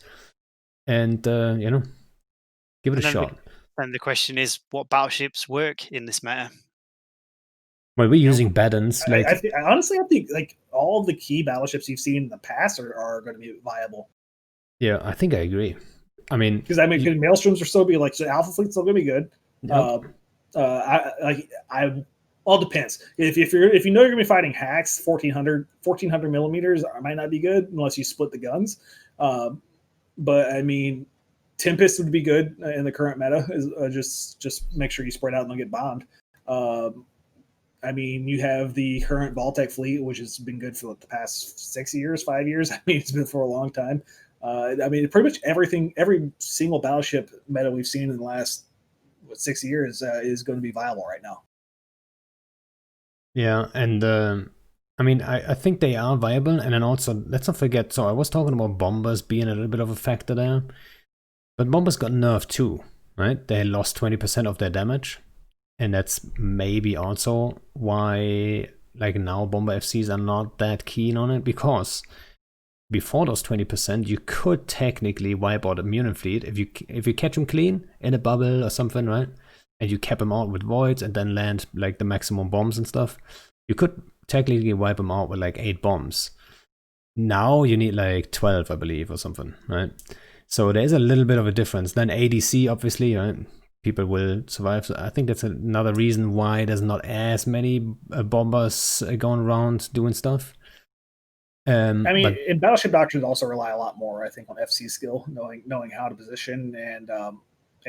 and give it a shot. And the question is, what battleships work in this meta? Well, we're using Baddens. Like, Honestly, I think like all of the key battleships you've seen in the past are going to be viable. yeah, I think I agree. I mean, Because Maelstroms are still be like, so Alpha Fleet's still going to be good. Yep. All depends. If you know you're going to be fighting hacks, 1400 millimeters might not be good unless you split the guns. But I mean, Tempest would be good in the current meta. Just make sure you spread out and don't get bombed. I mean, you have the current Baltec fleet, which has been good for the past 5 years. I mean, it's been for a long time. I mean, pretty much every single battleship meta we've seen in the last 6 years is going to be viable right now. yeah, and I mean, I think they are viable, and then also let's not forget. So I was talking about bombers being a little bit of a factor there, but bombers got nerfed too, right? They lost 20% of their damage, and that's maybe also why like now bomber FCs are not that keen on it, because before those 20%, you could technically wipe out a Munin fleet if you catch them clean in a bubble or something, right? And you cap them out with voids and then land like the maximum bombs and stuff. You could technically wipe them out with like 8 bombs. Now you need like 12, I believe, or something, right? So there is a little bit of a difference. Then ADC, obviously, right? People will survive. So I think that's another reason why there's not as many bombers going around doing stuff. I mean, in Battleship Doctrines also rely a lot more, I think, on FC skill, knowing how to position and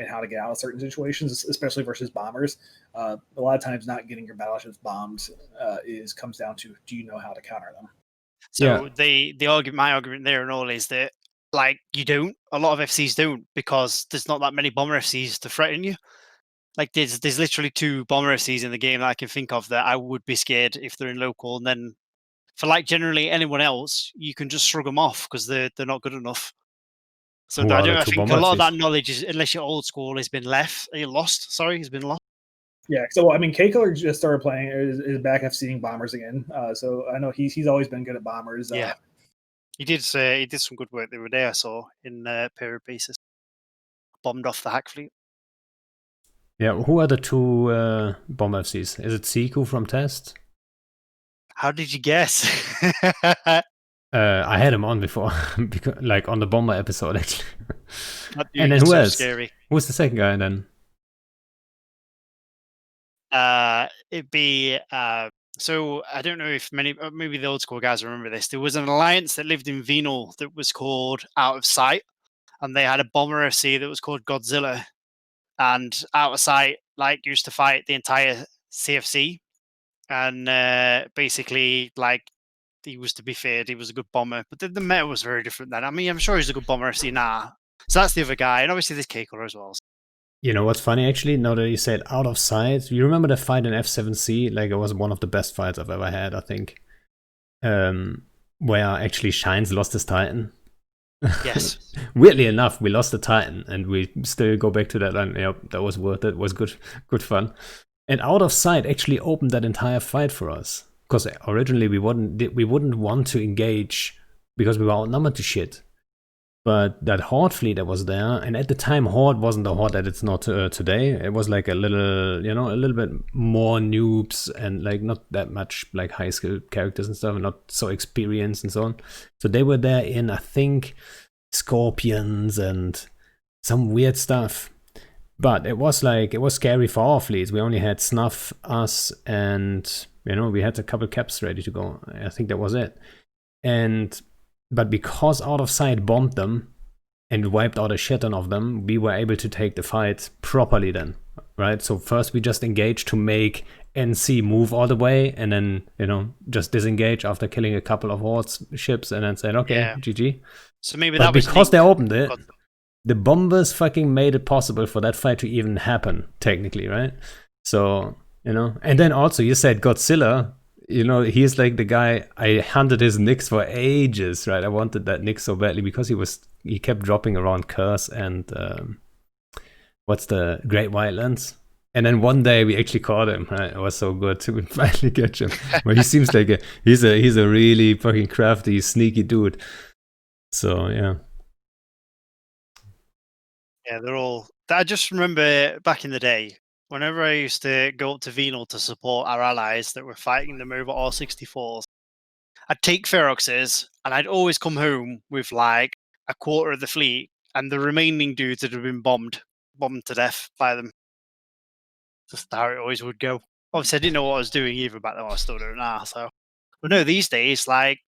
how to get out of certain situations, especially versus bombers. A lot of times, not getting your battleships bombed comes down to, do you know how to counter them? So my argument there and all is that like a lot of FCs don't, because there's not that many bomber FCs to threaten you. Like there's literally 2 bomber FCs in the game that I can think of that I would be scared if they're in local, and then for like generally anyone else, you can just shrug them off because they're not good enough. So Who are the I two think a bomber lot of that FCs? knowledge is, unless you're old school, has been lost. Sorry, has been lost. Yeah, so I mean, K Killer just started playing, is back FCing bombers again. So I know he's always been good at bombers. Yeah, he did some good work the other day. I saw in period pieces, bombed off the hack fleet. Yeah, who are the 2 bomber FCs? Is it Siku from Test? How did you guess? I had him on before, because, like on the bomber episode actually. And then It's who so else? scary. Who's the second guy then? It'd be so I don't know if maybe the old school guys remember this. There was an alliance that lived in Venal that was called Out of Sight, and they had a bomber FC that was called Godzilla. And Out of Sight like used to fight the entire CFC, and basically like he was to be feared. He was a good bomber, but the meta was very different then. I mean, I'm sure he's a good bomber FC now. So that's the other guy, and obviously there's K-Color as well. You know what's funny actually? Now that you said Out of Sight, you remember the fight in F7C? Like it was one of the best fights I've ever had, I think. Where actually Shines lost his Titan. Yes. Weirdly enough, we lost the Titan, and we still go back to that line. Yep, that was worth it. It was good fun. And Out of Sight actually opened that entire fight for us, because originally we wouldn't want to engage because we were outnumbered to shit. But that Horde fleet that was there, and at the time Horde wasn't the Horde that it's not today. It was like a little bit more noobs and like not that much like high skill characters and stuff, and not so experienced and so on. So they were there in, I think, Scorpions and some weird stuff. But it was scary for our fleets. We only had Snuff, us, and we had a couple caps ready to go. I think that was it. But because Out of Sight bombed them and wiped out a shit ton of them, we were able to take the fight properly then, right? So first we just engaged to make NC move all the way, and then, just disengage after killing a couple of Horde's ships, and then said, okay, GG. So maybe but that was because they opened it, the bombers fucking made it possible for that fight to even happen, technically, right? So, and then also you said Godzilla. He's like the guy, I hunted his Nyx for ages, right? I wanted that Nyx so badly because he kept dropping around Curse and what's the Great Wildlands? And then one day we actually caught him, right? It was so good to finally catch him. But he seems like he's a really fucking crafty, sneaky dude. So yeah. Yeah, I just remember back in the day, whenever I used to go up to Venal to support our allies that were fighting them over R64s, I'd take Feroxes, and I'd always come home with like a quarter of the fleet, and the remaining dudes that had been bombed to death by them. Just how it always would go. Obviously, I didn't know what I was doing either back then. I still don't now. So, but no, these days, like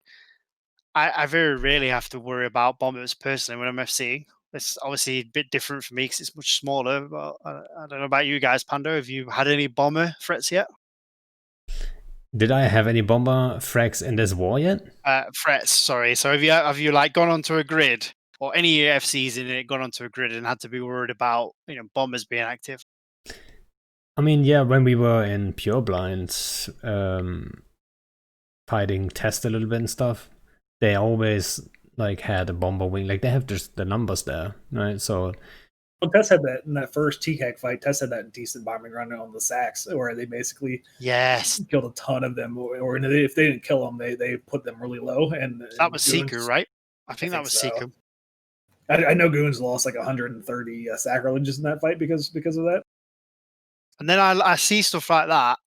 I very rarely have to worry about bombers personally when I'm FCing. It's obviously a bit different for me because it's much smaller, but I don't know about you guys, Pando. Have you had any bomber threats yet? Did I have any bomber frags in this war yet? Threats, sorry. So have you like gone onto a grid, or any FCs in it gone onto a grid and had to be worried about bombers being active? I mean, yeah, when we were in Pure Blind, fighting Test a little bit and stuff, they always like had a bomber wing. Like they have just the numbers there, right? So Tess had that in that first TCAG fight. Tess had that decent bombing run on the Sacks, where they basically killed a ton of them. Or if they didn't kill them, they put them really low. And that was Siku, right? I think that was so. Siku. I know Goons lost like 130 sacrileges in that fight because of that. And then I see stuff like that.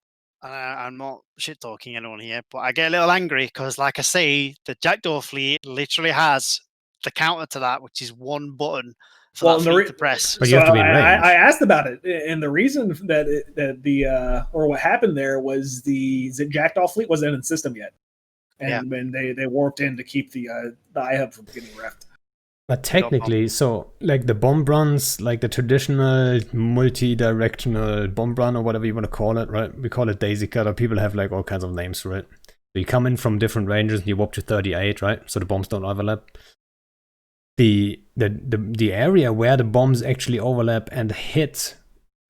I'm not shit talking anyone here, but I get a little angry because, like I say, the Jackdaw fleet literally has the counter to that, which is one button for that fleet to press. But you have to be in range. I asked about it, and the reason or what happened there was the Jackdaw fleet wasn't in system yet, and when they warped in to keep the iHub from getting reffed. But technically, so like the bomb runs, like the traditional multi-directional bomb run or whatever you want to call it, right? We call it Daisy Cutter. People have like all kinds of names for it. So you come in from different ranges and you warp to 38, right? So the bombs don't overlap. The area where the bombs actually overlap and hit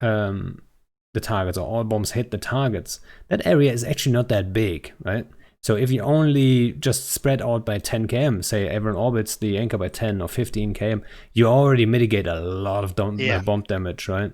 the targets, or all bombs hit the targets, that area is actually not that big, right? So if you only just spread out by 10 km, say everyone orbits the anchor by 10 or 15 km, you already mitigate a lot of bomb damage, right?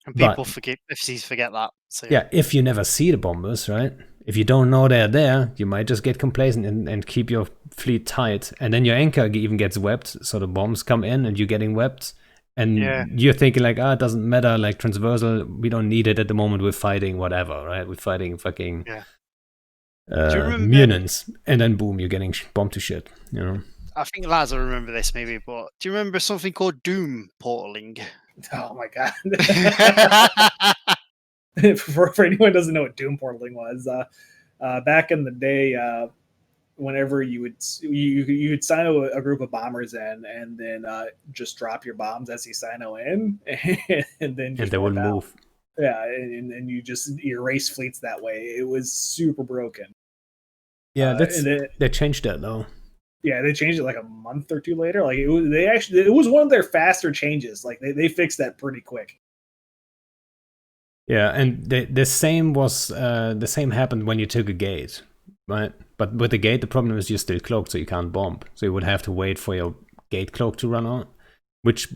And people forget that. So yeah, if you never see the bombers, right? If you don't know they're there, you might just get complacent and keep your fleet tight, and then your anchor even gets webbed, so the bombs come in and you're getting webbed, and you're thinking like, it doesn't matter, like transversal, we don't need it at the moment, we're fighting whatever, right? We're fighting fucking Munins, and then boom, you're getting bombed to shit, you know? I think Laz will remember this maybe, but do you remember something called Doom portaling? Oh my god. For anyone who doesn't know what Doom portaling was, back in the day, whenever you would sign a group of bombers in, and then just drop your bombs as you sign in, and then just they wouldn't move. Yeah, and you just erase fleets that way. It was super broken. Yeah, they changed that though. Yeah, they changed it like a month or two later. Like it was one of their faster changes. Like they fixed that pretty quick. Yeah, and the same happened when you took a gate, right? But with the gate, the problem is you're still cloaked, so you can't bomb. So you would have to wait for your gate cloak to run out, which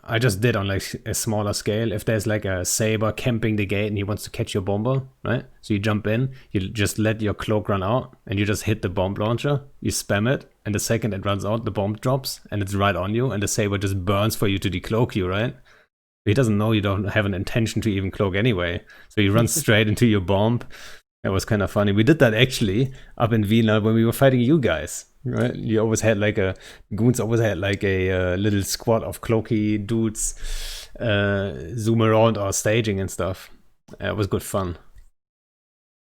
I just did on like a smaller scale. If there's like a saber camping the gate and he wants to catch your bomber, right? So you jump in, you just let your cloak run out, and you just hit the bomb launcher, you spam it, and the second it runs out, the bomb drops, and it's right on you, and the saber just burns for you to decloak you, right? He doesn't know you don't have an intention to even cloak anyway, so he runs straight into your bomb. That was kind of funny. We did that actually up in Vienna when we were fighting you guys, right? You always had goons always had like a little squad of cloaky dudes zoom around our staging and stuff. It was good fun.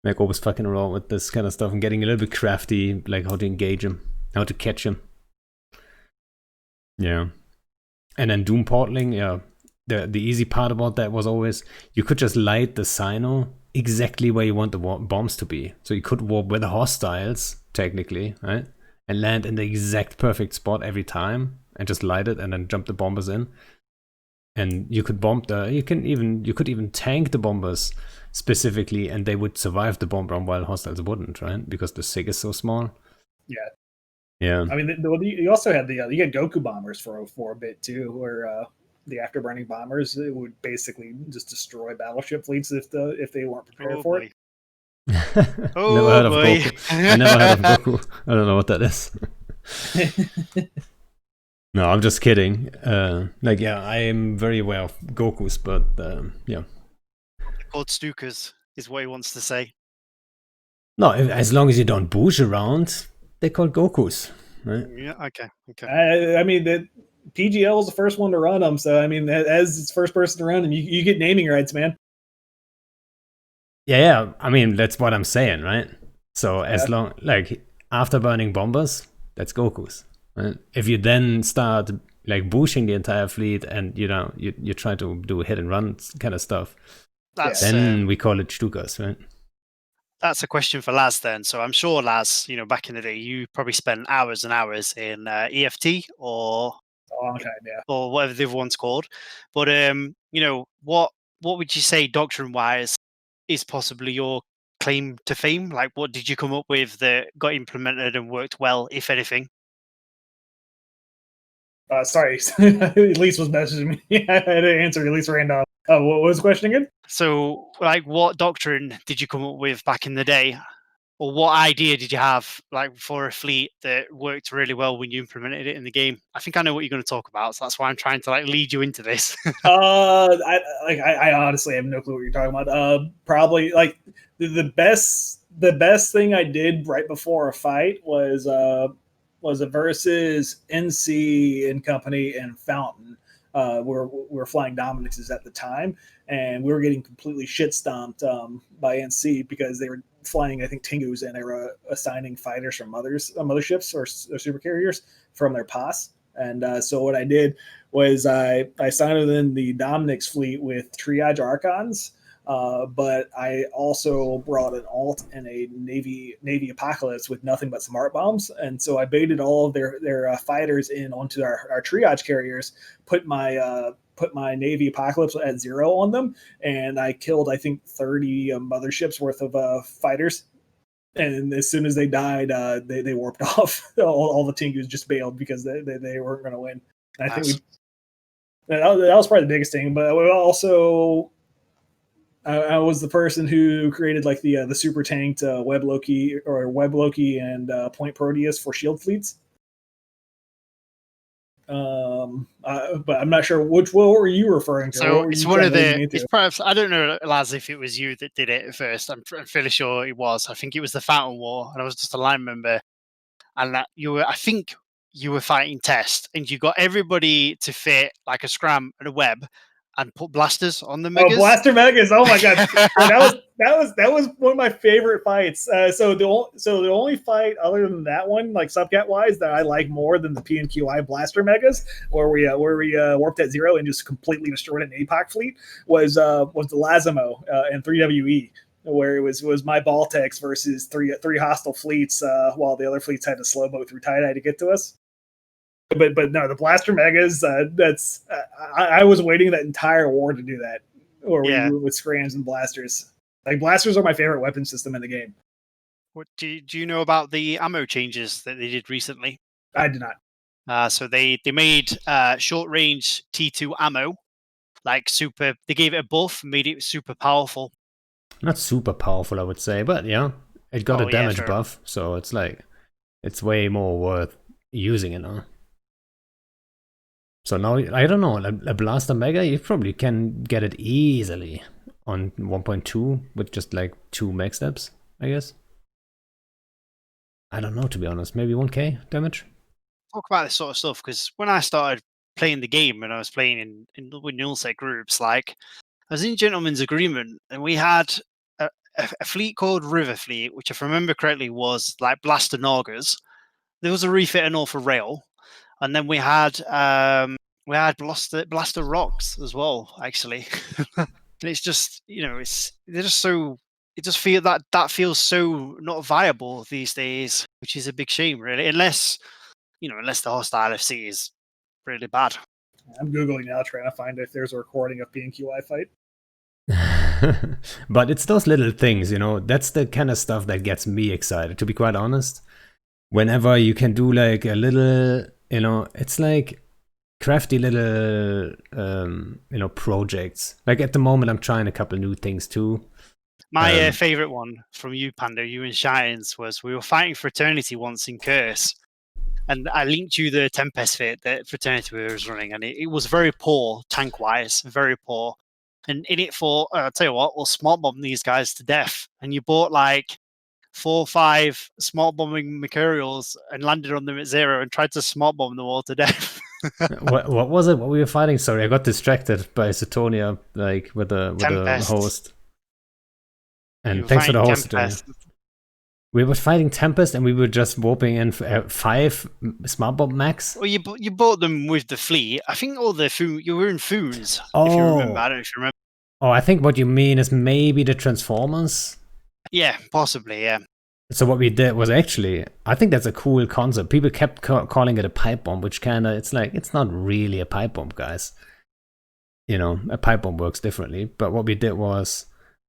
Like always fucking around with this kind of stuff and getting a little bit crafty, like how to engage him, how to catch him. Yeah. And then Doom portaling, yeah. The easy part about that was always you could just light the Sino exactly where you want the bombs to be. So you could warp with the hostiles, technically, right? And land in the exact perfect spot every time and just light it and then jump the bombers in. And you could you could even tank the bombers specifically, and they would survive the bomb run while hostiles wouldn't, right? Because the SIG is so small. Yeah. Yeah. I mean, you also had you had Goku bombers for a bit too, where the afterburning bombers, it would basically just destroy battleship fleets if they weren't prepared for it. Never heard of Goku. I never heard of Goku. I don't know what that is. No, I'm just kidding. I am very aware of Gokus, but yeah. Called Stukas is what he wants to say. No, as long as you don't boosh around, they're called Gokus, right? Yeah, okay. I mean, that PGL was the first one to run them, so I mean, as its first person to run them, you get naming rights, man. Yeah. I mean, that's what I'm saying, right? So as long, like, after burning bombers, that's Gokus. Right? If you then start like bushing the entire fleet, and you try to do hit and run kind of stuff, then we call it Stukas, right? That's a question for Laz then. So I'm sure Laz, back in the day, you probably spent hours and hours in EFT or a long time, yeah, or whatever the other one's called. But what would you say doctrine wise is possibly your claim to fame? Like, what did you come up with that got implemented and worked well, if anything? Sorry, Elise was messaging me. I had to answer. Elise ran off. What was the question again? So, like, what doctrine did you come up with back in the day, or what idea did you have, like, for a fleet that worked really well when you implemented it in the game? I think I know what you're going to talk about, so that's why I'm trying to lead you into this. I honestly have no clue what you're talking about. Probably like the best thing I did right before a fight was a versus NC and Company and Fountain. We're flying Dominixes at the time, and we were getting completely shit stomped by NC because they were flying, I think, Tengus, and they were assigning fighters from motherships or super carriers from their POS. And so what I did was I signed in the Dominix fleet with triage Archons But I also brought an alt and a Navy Apocalypse with nothing but smart bombs, and so I baited all of their fighters in onto our triage carriers, put my Navy Apocalypse at 0 on them, and I killed, I think, 30 motherships worth of fighters. And as soon as they died, they warped off. All the Tengus just bailed because they weren't going to win. And I think that was probably the biggest thing. But also, I was the person who created like the super tanked Web Loki and Point Proteus for shield fleets. But I'm not sure what were you referring to. So it's one of the. It's perhaps, I don't know, Laz, if it was you that did it at first. I'm fairly sure it was. I think it was the Fountain War, and I was just a line member. And that I think you were fighting Test, and you got everybody to fit like a scram and a web, and put blasters on the megas. Oh, blaster megas! Oh my god, that was one of my favorite fights. So the only fight other than that one, like subcat wise, that I like more than the PNQI blaster megas, where we warped at 0 and just completely destroyed an APOC fleet, was the Lazimo and 3WE. Where it was my Baltics versus three hostile fleets, while the other fleets had to slow boat through tie-dye to get to us. But no, the blaster megas. I was waiting that entire war to do that, or with scrams and blasters. Like blasters are my favorite weapon system in the game. What do you know about the ammo changes that they did recently? I did not. So they made short range T2 ammo, like super. They gave it a buff, made it super powerful. Not super powerful, I would say, but yeah, it got a damage buff, so it's like it's way more worth using it now. So now, I don't know, a Blaster Mega, you probably can get it easily on 1.2 with just like 2 mech steps, I guess. I don't know, to be honest. Maybe 1k damage? Talk about this sort of stuff, because when I started playing the game, and I was playing in nullsec groups, like, I was in Gentleman's Agreement, and we had a fleet called River Fleet, which if I remember correctly was like Blaster Nagas. There was a refit and all for rail. And then we had Blaster Rocks as well, actually. And it's just, they're just so, it just feels that feels so not viable these days, which is a big shame, really. Unless the hostile FC is really bad. I'm Googling now, trying to find if there's a recording of PNQI fight. But it's those little things, that's the kind of stuff that gets me excited, to be quite honest. Whenever you can do like a little, it's like crafty little, projects. Like at the moment, I'm trying a couple new things too. My favorite one from you, Panda, you and Shines, was we were fighting Fraternity once in Curse. And I linked you the Tempest fit that Fraternity was running, and it was very poor tank-wise, very poor. And in it for, I'll tell you what, we'll smart bomb these guys to death. And you bought like 4 or 5 smart bombing Mercurials and landed on them at 0 and tried to smart bomb them all to death. What was it? What we were fighting? Sorry, I got distracted by Satonia, like with the host. And thanks for the host, Satonia. We were fighting Tempest, and we were just warping in 5 smart bomb max. Well, you bought them with the fleet. I think all the you were in Foons, if you remember. I don't know if you remember. Oh, I think what you mean is maybe the Transformers. Yeah, possibly, yeah. So what we did was actually, I think that's a cool concept. People kept calling it a pipe bomb, which it's like, it's not really a pipe bomb, guys. A pipe bomb works differently. But what we did was,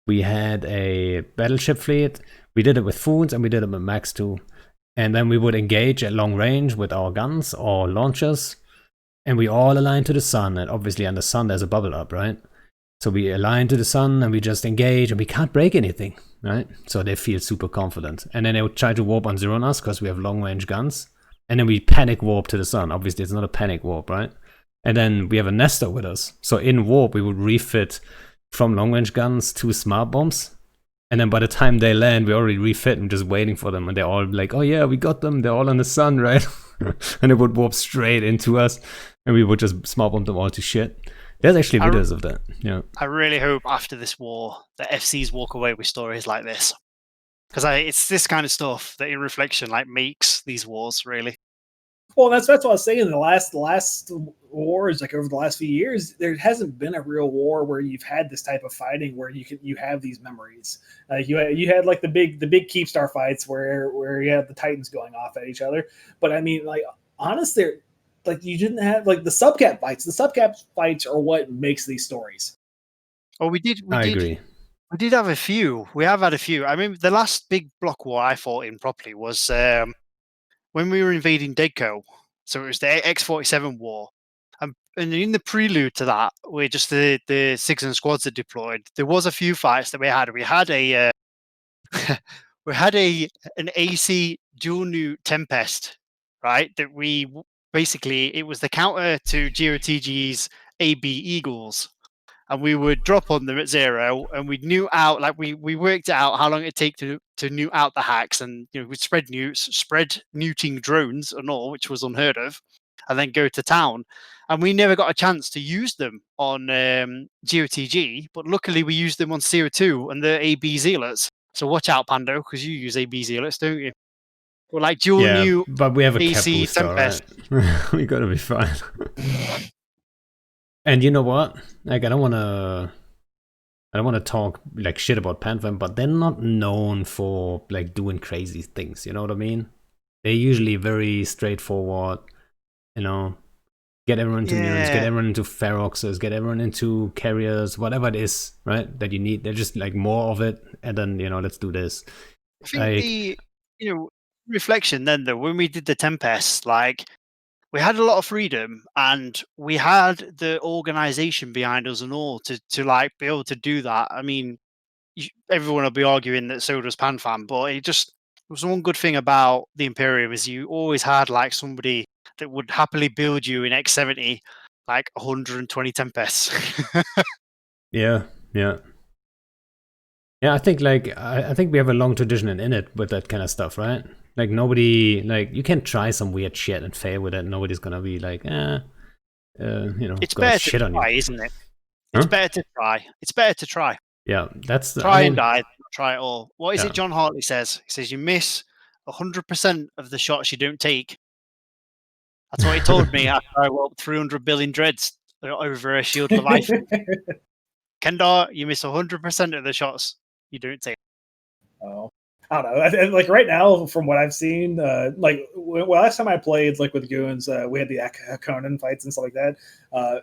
we had a battleship fleet. We did it with Foons, and we did it with Max too. And then we would engage at long range with our guns or launchers. And we all align to the sun. And obviously on the sun, there's a bubble up, right? So we align to the sun, and we just engage, and we can't break anything, right? So they feel super confident. And then they would try to warp on 0 on us, because we have long-range guns. And then we panic warp to the sun. Obviously, it's not a panic warp, right? And then we have a Nestor with us. So in warp, we would refit from long-range guns to smart bombs. And then by the time they land, we already refit and just waiting for them. And they're all like, oh yeah, we got them. They're all on the sun, right? And they would warp straight into us. And we would just smart bomb them all to shit. There's actually videos of that. Yeah. I really hope after this war that FCs walk away with stories like this. Because it's this kind of stuff that in reflection makes these wars, really. Well, that's what I was saying. The last wars, like over the last few years, there hasn't been a real war where you've had this type of fighting where you have these memories. You had like the big Keepstar fights where you had the Titans going off at each other. But I mean, like honestly, like you didn't have like the subcap fights. The subcap fights are what makes these stories. Oh, we did. I agree. We did have a few. We have had a few. I mean, the last big block war I fought in properly was when we were invading Deadco. So it was the X-47 war. And in the prelude to that, where just the Citizen squads that deployed, there was a few fights that we had. We had a we had an AC dual nuke Tempest, right? That we basically, it was the counter to GOTG's AB Eagles. And we would drop on them at 0, and we'd nuke out, like we worked out how long it'd take to nuke out the hacks, and we'd spread nuking drones and all, which was unheard of, and then go to town. And we never got a chance to use them on GOTG, but luckily we used them on CO2 and the AB Zealots. So watch out, Pando, because you use AB Zealots, don't you? Well, like dual nuke, but we have a cap AC booster, Tempest. right? We gotta be fine. And you know what? Like, I don't want to talk like shit about Panfam, but they're not known for like doing crazy things. You know what I mean? They're usually very straightforward. Get everyone into mutants, get everyone into feroxes, get everyone into carriers, whatever it is, right? That you need. They're just like more of it, and then let's do this. I think reflection then though, when we did the Tempest, like, we had a lot of freedom, and we had the organization behind us and all to like be able to do that. I mean, everyone will be arguing that so does PanFam, but it was one good thing about the Imperium is you always had like somebody that would happily build you in X70 like 120 Tempests. Yeah. I think I think we have a long tradition in it with that kind of stuff, right? Like nobody, like you can try some weird shit and fail with it. Nobody's gonna be like, it's better to try, isn't it? It's better to try. It's better to try. Yeah, that's try and die, try it all. What is it John Hartley says? He says you miss 100% of the shots you don't take. That's what he told me after I whooped 300 billion dreads over a shield Leviathan. Kendarr, you miss 100% of the shots you don't take. Oh. I don't know. Like right now, from what I've seen, like last time I played, like with Goons, we had the Conan fights and stuff like that,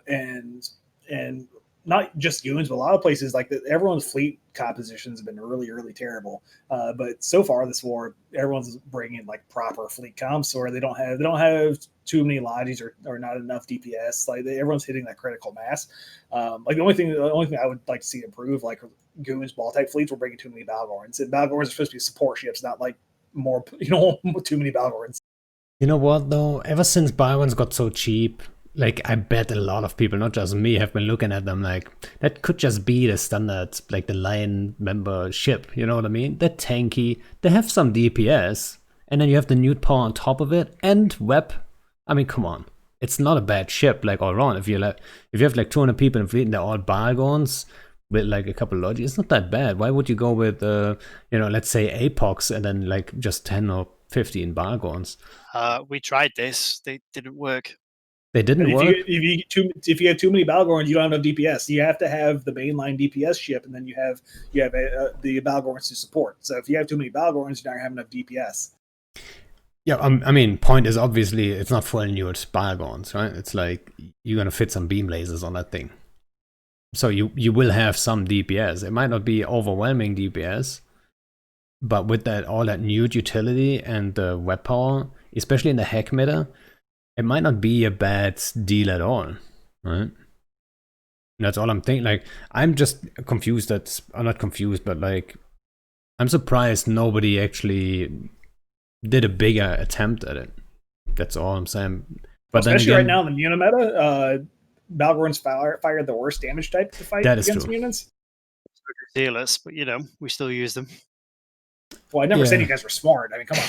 and not just Goons, but a lot of places like everyone's fleet compositions have been really, really terrible. But so far this war, everyone's bringing like proper fleet comps, or they don't have too many lodges or not enough DPS. Like everyone's hitting that critical mass. Like the only thing I would like to see improve, like Goons ball type fleets, we're bringing too many Balgorns. And Balgorns are supposed to be support ships, not like more too many Balgorns. You know what though? Ever since Balgorns got so cheap, like I bet a lot of people, not just me, have been looking at them like that could just be the standard, like the Lion member ship. You know what I mean? They're tanky. They have some DPS, and then you have the newt power on top of it and web. I mean, come on, it's not a bad ship like all around. If you have like 200 people in fleet and they're all Balgorns with like a couple of logic, it's not that bad. Why would you go with let's say Apox and then like just 10 or 15 Balgorns? We tried this. They didn't work. They didn't work. If you have too many Balgorns, you don't have enough DPS. You have to have the mainline DPS ship, and then you have the Balgorns to support. So if you have too many Balgorns, you're not going to have enough DPS. Yeah, I mean, point is obviously it's not full newt Balgorns, right? It's like you're going to fit some beam lasers on that thing. So you will have some DPS. It might not be overwhelming DPS, but with all that newt utility and the web power, especially in the hack meta, it might not be a bad deal at all, right? That's all I'm thinking. Like, I'm just confused I'm not confused, but like, I'm surprised nobody actually did a bigger attempt at it. That's all I'm saying. But especially then again, right now in the Unimeta, Balgorns fire the worst damage type to fight against mutants. Zealous, but we still use them. Well, I never said you guys were smart. I mean, come on.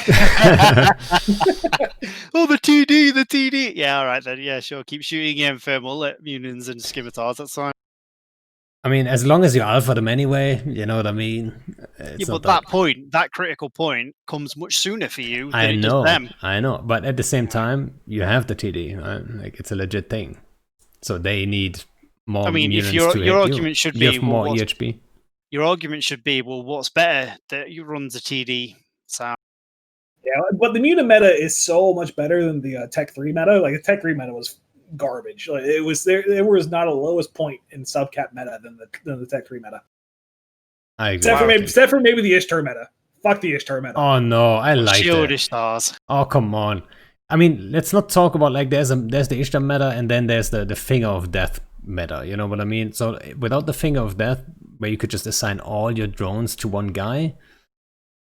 Oh, the TD. Yeah, all right then. Yeah, sure. Keep shooting thermal at mutants and scimitars. That's fine. I mean, as long as you alpha them anyway, you know what I mean? It's Yeah, not but that critical point comes much sooner for you than it does them. I know. But at the same time, you have the TD, right? Like, it's a legit thing. So they need more I mean, if mutants to your hit argument you. should You be have more well, EHP. your argument should be, well, what's better that you runs the TD sound? Yeah, but the mutant meta is so much better than the Tech 3 meta. Like the Tech 3 meta was garbage. Like it was there was not a lowest point in subcap meta than the Tech 3 meta. I agree. Except for maybe the Ishtar meta. Fuck the Ishtar meta. Oh no, I like Shield that. Ishtars. Oh come on. I mean, let's not talk about like there's the Ishtar meta and then there's the Finger of Death meta. You know what I mean? So without the Finger of Death, where you could just assign all your drones to one guy,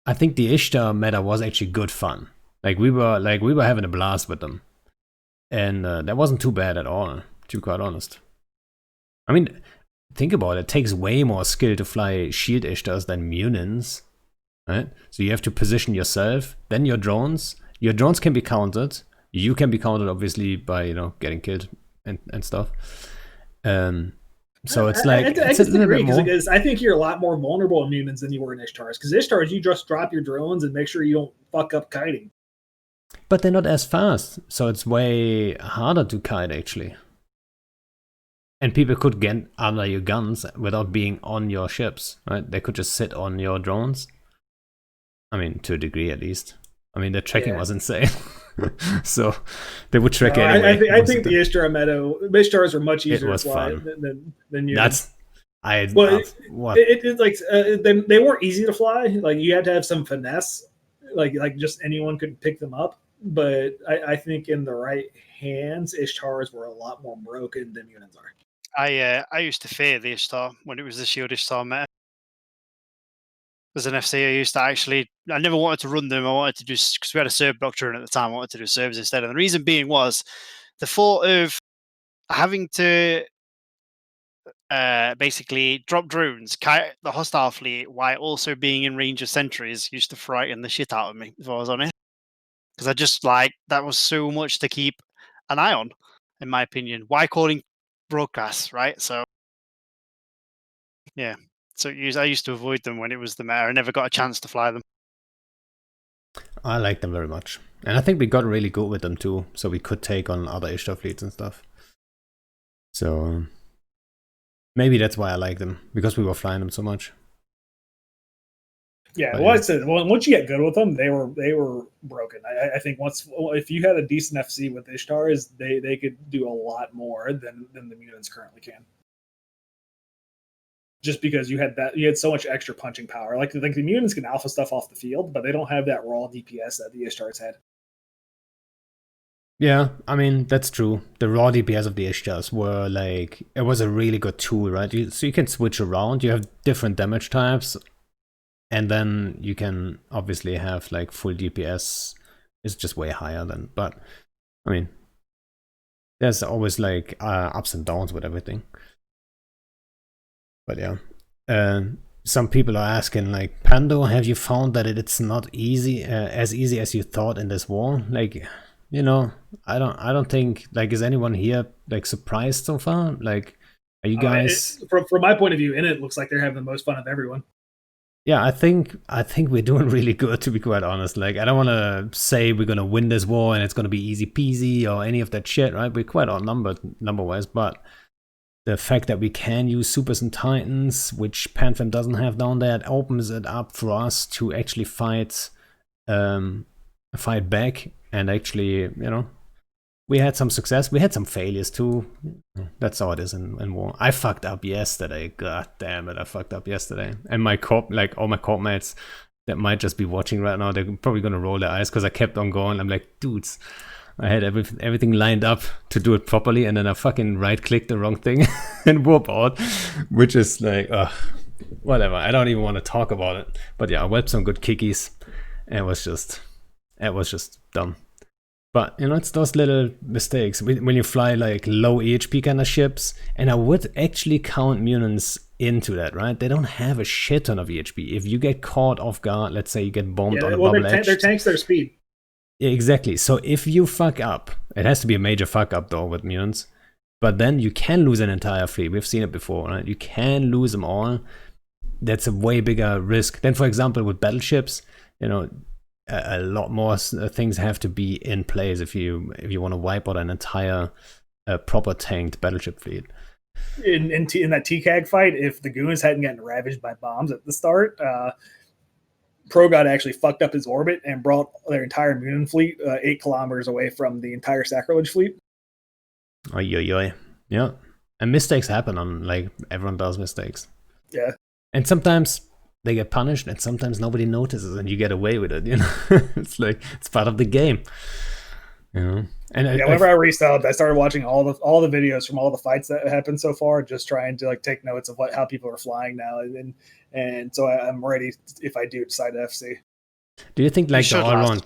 I think the Ishtar meta was actually good fun. Like we were having a blast with them, and that wasn't too bad at all, to be quite honest. I mean, think about it. It takes way more skill to fly shield Ishtars than Munins, right? So you have to position yourself, then your drones. Your drones can be countered. You can be countered, obviously, by getting killed and stuff. So it's like it's a little bit more. Because I think you're a lot more vulnerable in Munins than you were in Ishtars. Because Ishtars, you just drop your drones and make sure you don't fuck up kiting. But they're not as fast, so it's way harder to kite actually. And people could get under your guns without being on your ships, right? They could just sit on your drones. I mean, to a degree at least. I mean, the tracking was insane. So they would track anyway. I think the Ishtar meta, Ishtars are much easier to fly than you. That's what it's like. They weren't easy to fly. Like you had to have some finesse. Like just anyone could pick them up. But I think in the right hands, Ishtars were a lot more broken than Munins are. I used to fear the Ishtar when it was the Shield Ishtar meta. As an FC, I never wanted to run them. I wanted to do, because we had a Serb doctrine at the time, I wanted to do Serbs instead. And the reason being was the thought of having to basically drop drones, kite the hostile fleet, while also being in range of sentries used to frighten the shit out of me, if I was honest. Because I just that was so much to keep an eye on, in my opinion. Why calling broadcasts, right? So, yeah. So I used to avoid them when it was the meta. I never got a chance to fly them. I like them very much. And I think we got really good with them too. So we could take on other Ishtar fleets and stuff. So maybe that's why I like them. Because we were flying them so much. Yeah, I said, once you get good with them, they were broken. I think if you had a decent FC with Ishtars, they could do a lot more than the Munins currently can. Just because you had so much extra punching power. Like the Munins can alpha stuff off the field, but they don't have that raw DPS that the Ishtars had. Yeah, I mean, that's true. The raw DPS of the Ishtars were it was a really good tool, right? So you can switch around. You have different damage types. And then you can obviously have full DPS is just way higher than, but I mean, there's always ups and downs with everything. But yeah, some people are asking Pando, have you found that it's not as easy as you thought in this war? I don't think is anyone here surprised so far? Are you guys? From my point of view, in it looks like they're having the most fun of everyone. Yeah, I think we're doing really good, to be quite honest. I don't want to say we're gonna win this war and it's gonna be easy peasy or any of that shit, right? We're quite outnumbered number-wise, but the fact that we can use Supers and Titans, which Panfam doesn't have down there, it opens it up for us to actually fight back. And actually, we had some success. We had some failures too. That's how it is in war. I fucked up yesterday. God damn it, I fucked up yesterday. And my all my corp mates that might just be watching right now, they're probably gonna roll their eyes because I kept on going. I'm like, dudes, I had everything lined up to do it properly, and then I fucking right-clicked the wrong thing and warp out, which is whatever. I don't even want to talk about it. But yeah, I wiped some good kickies. And it was just dumb. But, it's those little mistakes. When you fly, low EHP kind of ships, and I would actually count Munins into that, right? They don't have a shit ton of EHP. If you get caught off guard, let's say you get bombed on a bubble edge. Their tanks, their speed. Yeah, exactly. So if you fuck up, it has to be a major fuck up, though, with Munins. But then you can lose an entire fleet. We've seen it before, right? You can lose them all. That's a way bigger risk than, for example, with battleships. You know, a lot more things have to be in place if you want to wipe out an entire proper tanked battleship fleet. In that TCAG fight, if the goons hadn't gotten ravaged by bombs at the start, ProGod actually fucked up his orbit and brought their entire Moon fleet 8 kilometers away from the entire Sacrilege fleet. Oi. Yeah. And mistakes happen on, like, everyone does mistakes. Yeah. And sometimes they get punished and sometimes nobody notices and you get away with it, you know? It's like, it's part of the game. You know? And whenever I resubbed, I started watching all the videos from all the fights that happened so far, just trying to like take notes of how people are flying now, and so I'm ready if I do decide to FC. Do you think like the all around?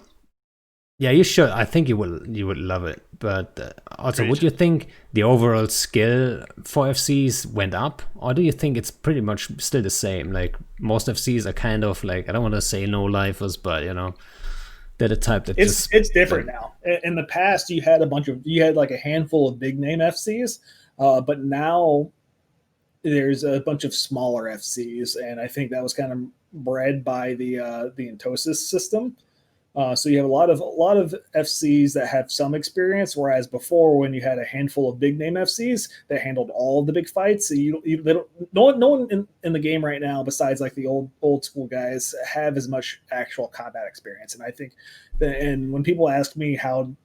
Yeah, you should. I think you would love it. But also, would you think the overall skill for FCs went up, or do you think it's pretty much still the same? Like most FCs are kind of like, I don't want to say no lifers, but you know. They're the type that it's different now. In the past, you had like a handful of big name FCs, but now there's a bunch of smaller FCs, and I think that was kind of bred by the Entosis system. So you have a lot of FCs that have some experience, whereas before, when you had a handful of big name FCs that handled all the big fights, so no one in the game right now, besides like the old school guys, have as much actual combat experience. And I think and when people ask me how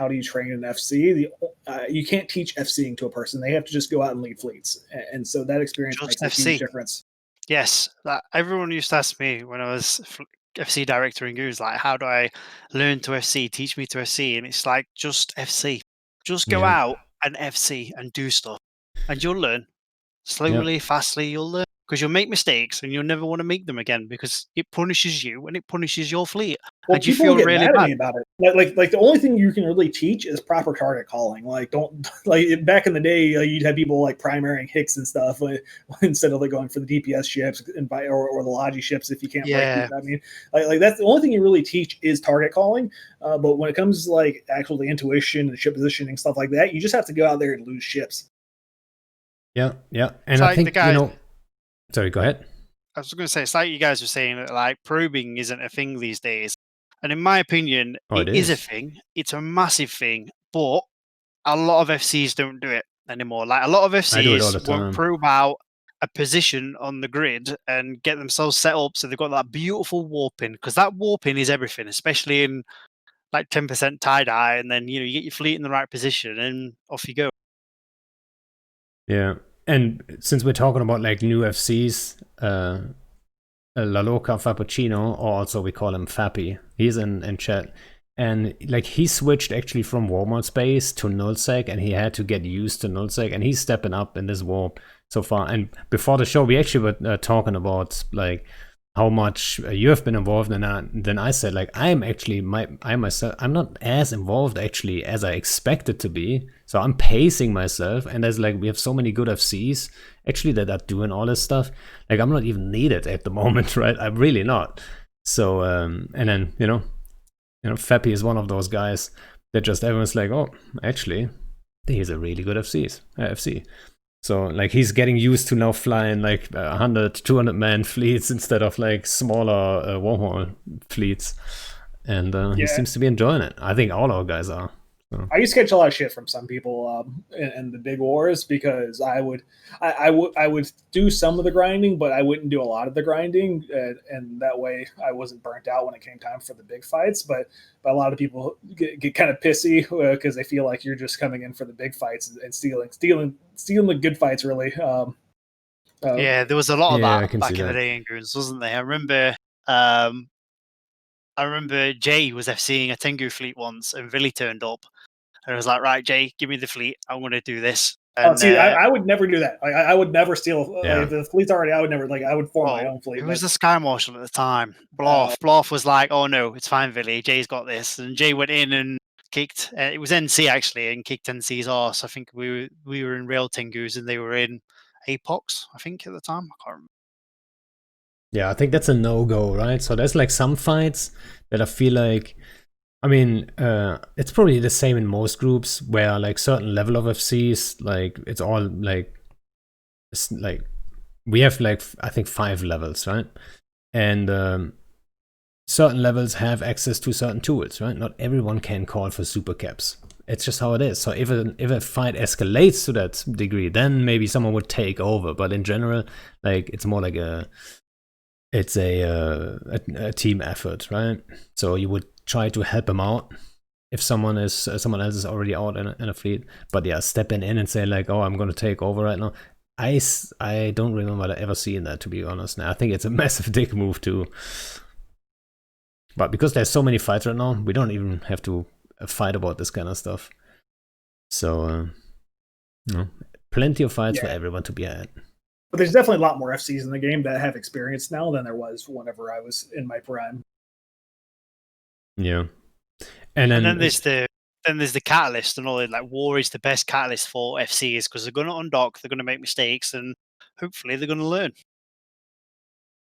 do you train an FC, you can't teach FCing to a person. They have to just go out and lead fleets, and so that experience makes a huge difference. Yes, everyone used to ask me when I was FC director in Goons, like, how do I learn to FC? Teach me to FC. And it's like, just FC. Just go out and FC and do stuff. And you'll learn. Slowly, fastly, you'll learn. Because you'll make mistakes and you'll never want to make them again because it punishes you and it punishes your fleet. Well, and you feel get really mad bad at me about it. Like the only thing you can really teach is proper target calling. Like, don't like back in the day, you'd have people like primarying Hicks and stuff instead of like going for the DPS ships or the Logi ships if you can't break. I mean, like that's the only thing you really teach is target calling. But when it comes to like actually intuition and ship positioning stuff like that, you just have to go out there and lose ships. Yeah. And I think sorry, go ahead. I was going to say, it's like you guys were saying that like probing isn't a thing these days. And in my opinion, it is a thing. It's a massive thing, but a lot of FCs don't do it anymore. Like a lot of FCs won't probe out a position on the grid and get themselves set up so they've got that beautiful warping, because that warping is everything, especially in like 10% tie-dye, and then you get your fleet in the right position and off you go. Yeah. And since we're talking about like new FCs, La Loca Fappuccino, or also we call him Fappy, he's in chat. And like he switched actually from Warmod Space to Nullsec, and he had to get used to Nullsec, and he's stepping up in this warp so far. And before the show, we actually were talking about like how much you have been involved, and then I said like I'm not as involved actually as I expected to be. So I'm pacing myself, and there's like we have so many good FCs actually that are doing all this stuff. Like I'm not even needed at the moment, right? I'm really not. So and then Fappy is one of those guys that just everyone's like, oh, actually, he's a really good FC. So like he's getting used to now flying like 100, 200 man fleets instead of like smaller wormhole fleets, and he seems to be enjoying it. I think all our guys are. So. I used to catch a lot of shit from some people in the big wars because I would do some of the grinding, but I wouldn't do a lot of the grinding, and that way I wasn't burnt out when it came time for the big fights. But a lot of people get kind of pissy because they feel like you're just coming in for the big fights and stealing the good fights, really. Yeah, there was a lot of that back in the day in Goons, wasn't there? I remember Jay was FCing a Tengu fleet once, and Villy turned up, and I was like, "Right, Jay, give me the fleet. I'm going to do this." And, I would never do that. Like, I would never steal. Like, if the fleet's already, I would never. Like, I would form my own fleet. Who was the Sky Marshal at the time? Blorf. Blorf was like, "Oh no, it's fine, Villy. Jay's got this." And Jay went in and kicked. It was NC actually, and kicked NC's arse. I think we were in Real Tengus, and they were in Apox. I think at the time, I can't remember. Yeah, I think that's a no-go, right? So there's like some fights that I feel like I mean, it's probably the same in most groups where like certain level of FCs, like it's all like, it's like we have like I think 5 levels, right? And certain levels have access to certain tools, right? Not everyone can call for super caps. It's just how it is. So if a fight escalates to that degree, then maybe someone would take over. But in general, like it's more like a team effort, right? So you would try to help them out if someone else is already out in a fleet. But yeah, stepping in and say like, oh, I'm going to take over right now. I don't remember ever seeing that, to be honest. Now I think it's a massive dick move too. But because there's so many fights right now, we don't even have to fight about this kind of stuff. So, plenty of fights for everyone to be had. But there's definitely a lot more FCs in the game that have experience now than there was whenever I was in my prime. Yeah, and then there's the catalyst and all that. Like war is the best catalyst for FCs because they're going to undock, they're going to make mistakes, and hopefully they're going to learn.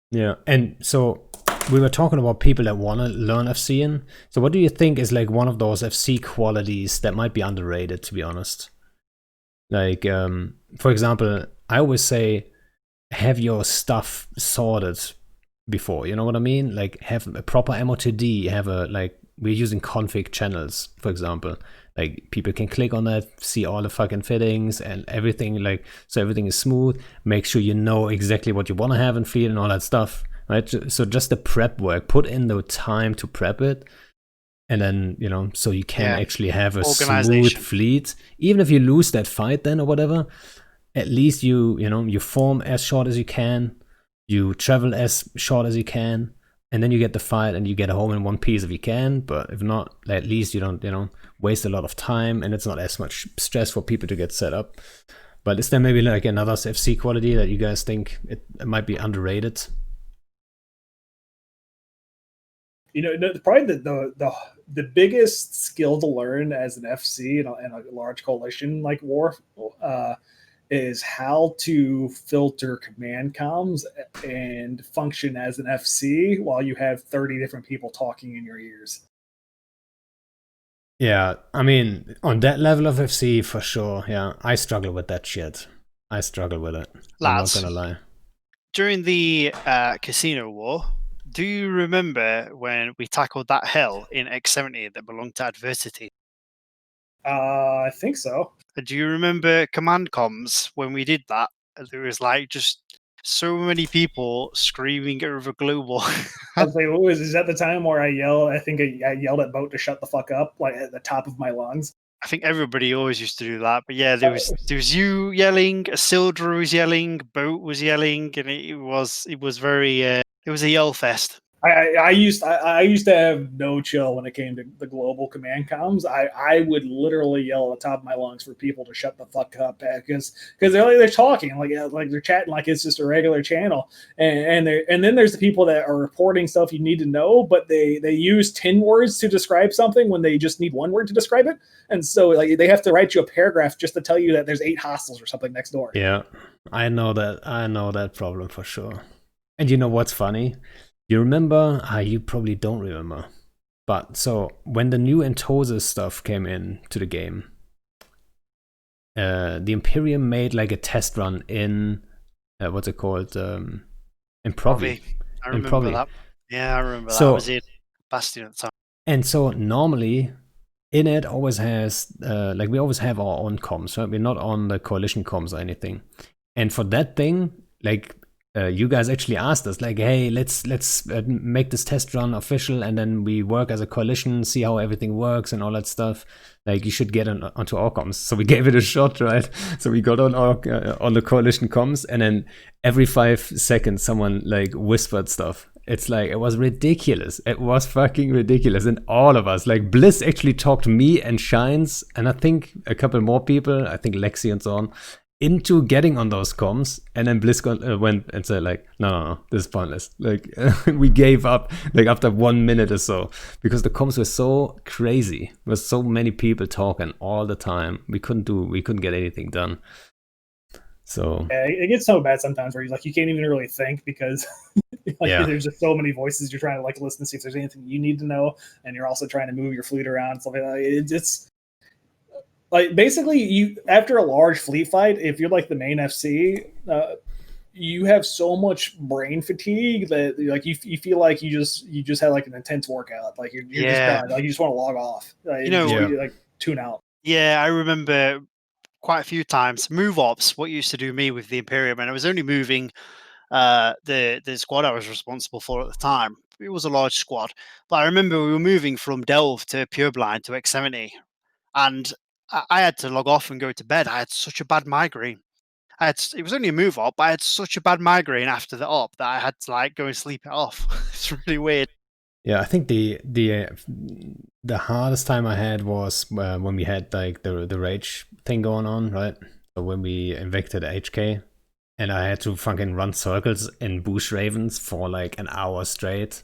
Yeah, and so we were talking about people that want to learn FCing. So what do you think is like one of those FC qualities that might be underrated, to be honest? Like, for example, I always say, have your stuff sorted before, you know what I mean? Like, have a proper MOTD, have a, like, we're using config channels, for example. Like, people can click on that, see all the fucking fittings and everything, like, so everything is smooth. Make sure you know exactly what you want to have in fleet and all that stuff. Right, so just the prep work, put in the time to prep it, and then so you can actually have a smooth fleet. Even if you lose that fight, then or whatever, at least you form as short as you can, you travel as short as you can, and then you get the fight and you get home in one piece if you can. But if not, at least you don't waste a lot of time, and it's not as much stress for people to get set up. But is there maybe like another FC quality that you guys think it might be underrated? Probably the biggest skill to learn as an FC in a large coalition like war is how to filter command comms and function as an FC while you have 30 different people talking in your ears. Yeah, I mean, on that level of FC, for sure, yeah. I struggle with that shit. I struggle with it. Lads, I'm not gonna lie. During the casino war, do you remember when we tackled that hell in X70 that belonged to Adversity? I think so. Do you remember command comms when we did that? There was like just so many people screaming over global. I was like, is that the time where I yelled at Boat to shut the fuck up, like at the top of my lungs? I think everybody always used to do that, but yeah, there was you yelling, Sildra was yelling, Boat was yelling, and it was very it was a yell fest. I used to have no chill when it came to the global command comms. I would literally yell at the top of my lungs for people to shut the fuck up because they're talking like they're chatting like it's just a regular channel, and then there's the people that are reporting stuff you need to know, but they use 10 words to describe something when they just need one word to describe it, and so like they have to write you a paragraph just to tell you that there's 8 hostiles or something next door. Yeah, I know that problem for sure. And you know what's funny? You remember? You probably don't remember. But so when the new Entosa stuff came in to the game, the Imperium made like a test run in what's it called? In Provi. I remember that. Yeah, I remember that. I was in Bastion at the time. And so normally, Init always has like we always have our own comms, right? We're not on the coalition comms or anything. And for that thing, like you guys actually asked us, like, hey, let's make this test run official, and then we work as a coalition, see how everything works and all that stuff. Like, you should get onto our comms. So we gave it a shot, right? So we got on our on the coalition comms, and then every 5 seconds, someone like whispered stuff. It's like, it was ridiculous. It was fucking ridiculous. And all of us, like Bliss actually talked me and Shines, and I think a couple more people, I think Lexi and so on, into getting on those comms. And then Bliss went and said like, no, this is pointless. Like we gave up like after 1 minute or so, because the comms were so crazy. There was so many people talking all the time. We couldn't get anything done. So Yeah, it gets so bad sometimes where you can't even really think because there's just so many voices you're trying to listen to see if there's anything you need to know, and you're also trying to move your fleet around and stuff like that. It's basically you after a large fleet fight, if you're the main FC, you have so much brain fatigue that you feel like you just had an intense workout. You're just done. You just want to log off. You tune out. Yeah, I remember quite a few times move ops. What used to do me with the Imperium, and I was only moving the squad I was responsible for at the time. It was a large squad, but I remember we were moving from Delve to Pureblind to X70, and I had to log off and go to bed. I had such a bad migraine. It was only a move op, but I had such a bad migraine after the op that I had to go and sleep it off. It's really weird. Yeah, I think the hardest time I had was when we had the rage thing going on, right? So when we invicted HK, and I had to fucking run circles in bush ravens for an hour straight,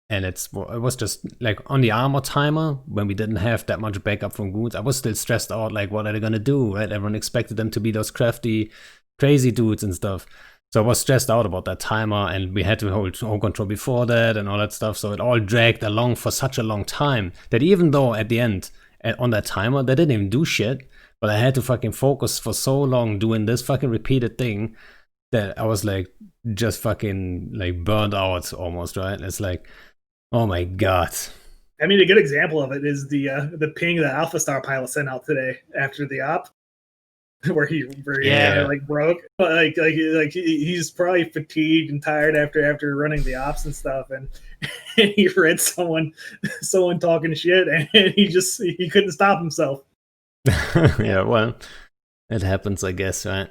and it was just on the armor timer when we didn't have that much backup from goons. I was still stressed out. What are they gonna do? Right? Everyone expected them to be those crafty, crazy dudes and stuff. So I was stressed out about that timer, and we had to hold home control before that and all that stuff. So it all dragged along for such a long time that even though at the end, on that timer, they didn't even do shit, but I had to fucking focus for so long doing this fucking repeated thing that I was just fucking burned out almost, right? It's oh my god. I mean, a good example of it is the ping that Alpha Star pilot sent out today after the op. where he broke. He's probably fatigued and tired after running the ops and stuff, and he read someone talking shit, and he couldn't stop himself. Yeah, well, it happens, I guess, right?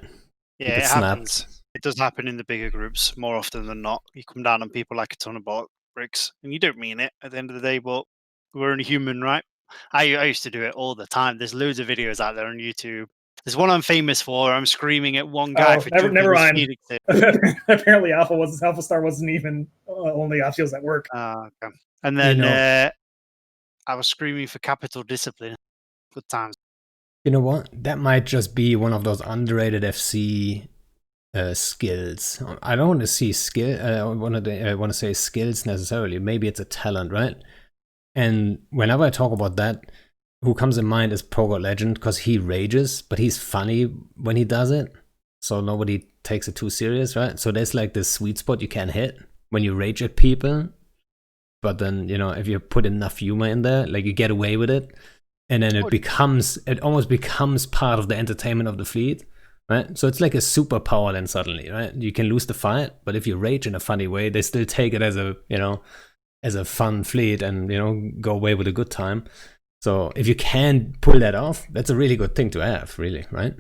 Yeah, it happens. It does happen in the bigger groups more often than not. You come down on people like a ton of bricks, and you don't mean it at the end of the day, but we're only human, right? I used to do it all the time. There's loads of videos out there on YouTube. There's one I'm famous for. I'm screaming at one guy for never mind. Apparently, Alpha Star wasn't even only options at work. Okay. And then I was screaming for capital discipline. Good times. You know what? That might just be one of those underrated FC skills. I don't want to see skill. I want to say skills necessarily. Maybe it's a talent, right? And whenever I talk about that, who comes in mind is Pogo Legend, because he rages, but he's funny when he does it, so nobody takes it too serious, right? So there's this sweet spot you can hit when you rage at people, but then if you put enough humor in there, you get away with it, and then it almost becomes part of the entertainment of the fleet, right? So it's like a superpower then suddenly, right? You can lose the fight, but if you rage in a funny way, they still take it as a fun fleet and go away with a good time. So if you can pull that off, that's a really good thing to have, really, right?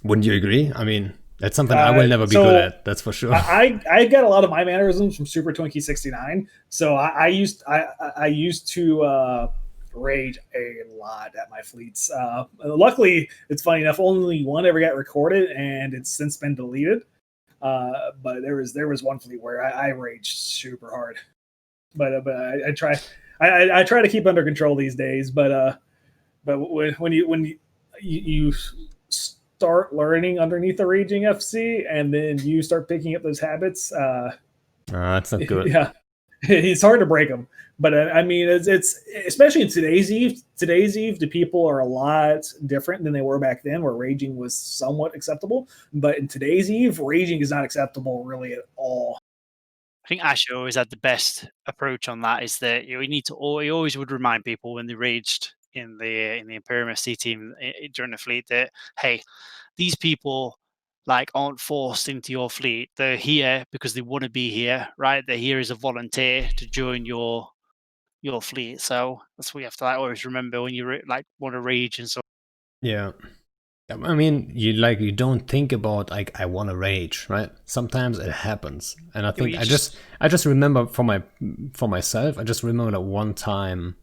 Wouldn't you agree? I mean, that's something I will never be good at, that's for sure. I got a lot of my mannerisms from Super Twinkie 69. So I used to rage a lot at my fleets. Luckily, it's funny enough, only one ever got recorded, and it's since been deleted. But there was one fleet where I raged super hard. But I try to keep under control these days. But when you start learning underneath the raging FC, and then you start picking up those habits, that's not good. Yeah, it's hard to break them. But I mean, it's especially in today's Eve. Today's Eve, the people are a lot different than they were back then, where raging was somewhat acceptable. But in today's Eve, raging is not acceptable really at all. I think Asher always had the best approach on that. Is that he always would remind people when they raged in the Imperium FC team during the fleet that, hey, these people aren't forced into your fleet. They're here because they want to be here, right? They're here as a volunteer to join your fleet. So that's what you have to always remember when you want to rage and so. Yeah. I mean, you don't think about I want to rage, right? Sometimes it happens, and I think I just remember for myself. I just remember that one time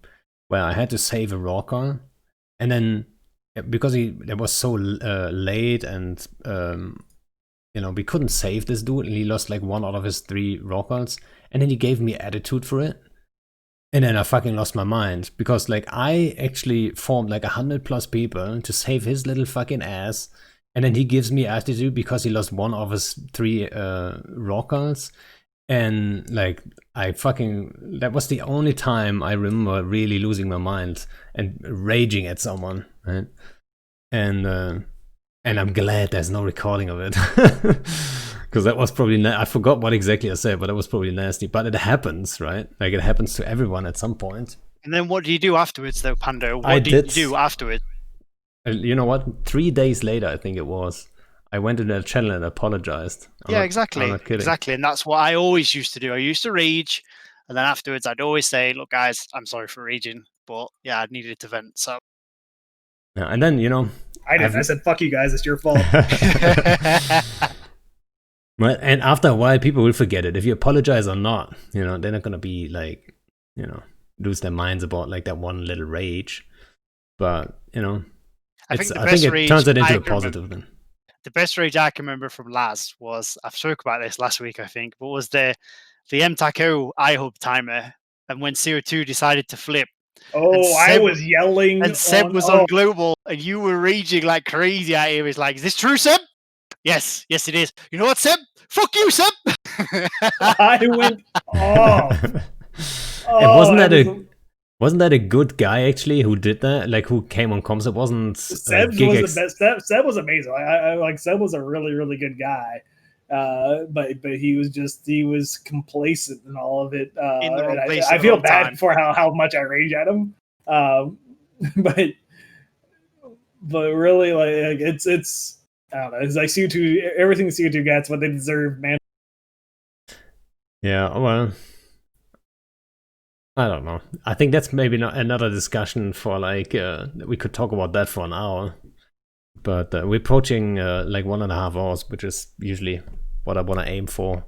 where I had to save a rocker, and then because it was so late, and we couldn't save this dude, and he lost one out of his 3 rockers, and then he gave me attitude for it. And then I fucking lost my mind because like I actually formed like 100+ people to save his little fucking ass, and then he gives me attitude because he lost one of his 3 rockers, and like that was the only time I remember really losing my mind and raging at someone, right? And I'm glad there's no recording of it. Because that was probably, I forgot what exactly I said, but it was probably nasty. But it happens, right? Like it happens to everyone at some point. And then what do you do afterwards, though, Pando? I What did did- you do afterwards? You know what? 3 days later, I think it was, I went to their channel and apologized. I'm Exactly. not kidding. Exactly. And that's what I always used to do. I used to rage. And then afterwards, I'd always say, look, guys, I'm sorry for raging. But yeah, I needed to vent. So. Yeah, and then, I didn't. I said, "Fuck you guys. It's your fault." Well, and after a while, people will forget it. If you apologize or not, they're not going to be like, lose their minds about like that one little rage. But, I think it turns it into a positive then. The best rage I can remember from Laz was, I've spoke about this last week, I think, but was the MTACO iHub timer. And when CO2 decided to flip. I was yelling. And Seb was on global, and you were raging like crazy at him. He's like, is this true, Seb? Yes, it is. You know what, Seb? Fuck you, Seb! I went off. And wasn't that a good guy actually who did that? Like who came on comms? It wasn't. Seb was the best. Seb was amazing. I like Seb was a really, really good guy. But he was complacent in all of it. In the wrong place. I feel bad for how much I rage at him. But really, like it's I don't know. It's like CO2. Everything CO2 gets what they deserve, man. Yeah. Well, I don't know. I think that's maybe not another discussion for like we could talk about that for an hour. But we're approaching like 1.5 hours, which is usually what I want to aim for.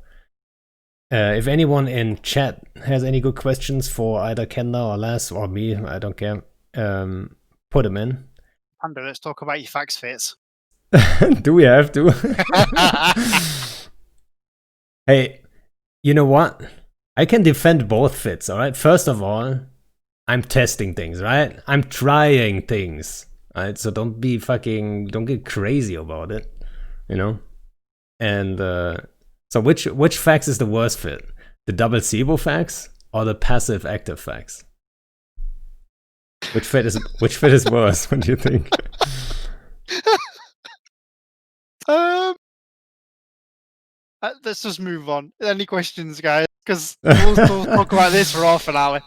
If anyone in chat has any good questions for either Kendarr or Laz or me, I don't care, put them in. Pando, let's talk about your fax fits. Do we have to? Hey, you know what? I can defend both fits, all right? First of all, I'm testing things, right? I'm trying things, right? So don't get crazy about it, And so which fax is the worst fit? The double SIBO fax or the passive active fax? Which fit is worse? What do you think? Let's just move on. Any questions, guys? Because we'll talk about this for half an hour.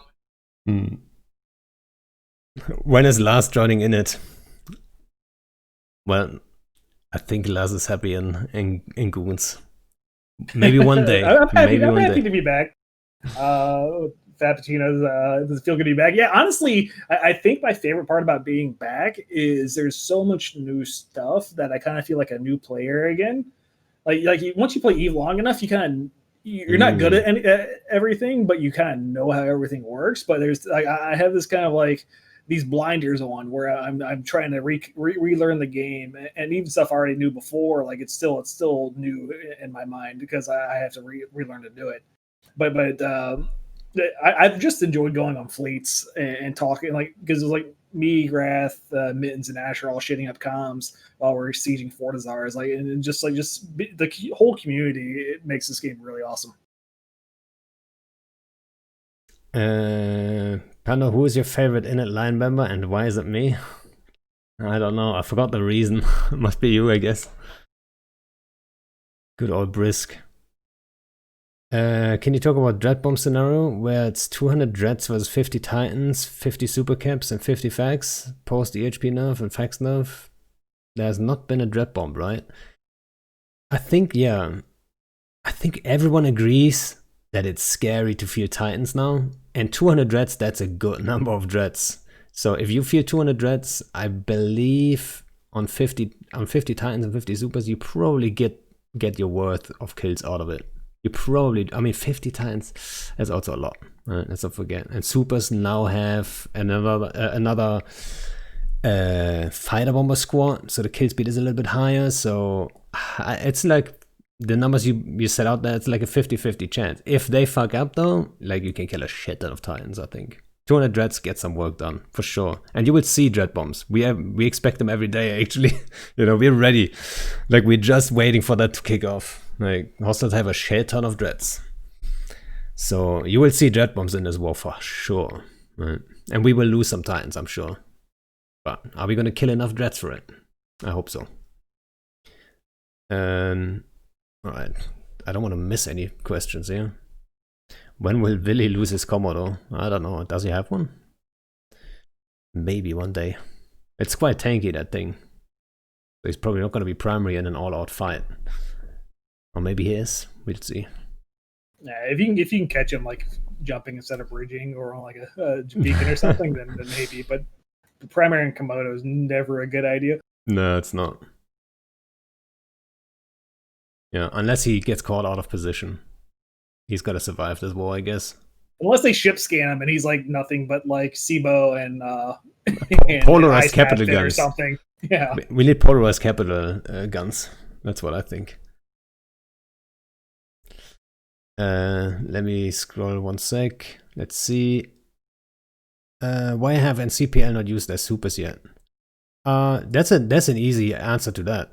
When is Laz joining in it? Well, I think Laz is happy in Goons. Maybe one day. I'm happy to be back. Fappuccino does it feel good to be back? Yeah, honestly, I think my favorite part about being back is there's so much new stuff that I kind of feel like a new player again. Like once you play Eve long enough, you're not good at everything, but you kind of know how everything works. But there's like I have this kind of like these blinders on where I'm trying to relearn the game, and even stuff I already knew before. Like it's still new in my mind because I have to relearn to do it. But I've just enjoyed going on fleets and talking, like, because it was like me, Grath, Mittens, and Asher all shitting up comms while we're sieging Fortizars, like, and just the whole community, it makes this game really awesome. Pando, who is your favorite Init line member and why is it me? I don't know. I forgot the reason. It must be you, I guess. Good old Brisk. Can you talk about Dread Bomb scenario where it's 200 Dreads versus 50 Titans, 50 Super Caps, and 50 Fax post EHP nerf and Fax nerf? There's not been a Dread Bomb, right? I think everyone agrees that it's scary to fear Titans now, and 200 Dreads, that's a good number of Dreads. So if you fear 200 Dreads, I believe on 50 Titans and 50 Supers, you probably get your worth of kills out of it. You probably, 50 Titans, that's also a lot, right? Let's not forget. And Supers now have another Fighter Bomber squad, so the kill speed is a little bit higher. So it's like the numbers you set out there, it's like a 50-50 chance. If they fuck up though, like you can kill a shit ton of Titans, I think. 200 dreads get some work done for sure, and you will see dread bombs. We expect them every day actually. We're ready. Like we're just waiting for that to kick off. Like hostiles have a shit ton of dreads, so you will see dread bombs in this war for sure. Right? And we will lose some Titans, I'm sure. But are we gonna kill enough dreads for it? I hope so. Alright. I don't want to miss any questions here. When will Willy lose his Komodo? I don't know. Does he have one? Maybe one day. It's quite tanky, that thing. So he's probably not going to be primary in an all-out fight. Or maybe he is. We'll see. Yeah, if you can catch him like jumping instead of bridging or on like a beacon or something, then maybe. But the primary in Komodo is never a good idea. No, it's not. Yeah, unless he gets caught out of position. He's got to survive this war, I guess. Unless they ship scan him and he's like nothing but like SIBO and polarized capital guns or something. Yeah, we need polarized capital guns. That's what I think. Let me scroll one sec. Let's see. Why have NCPL not used their supers yet? That's an easy answer to that.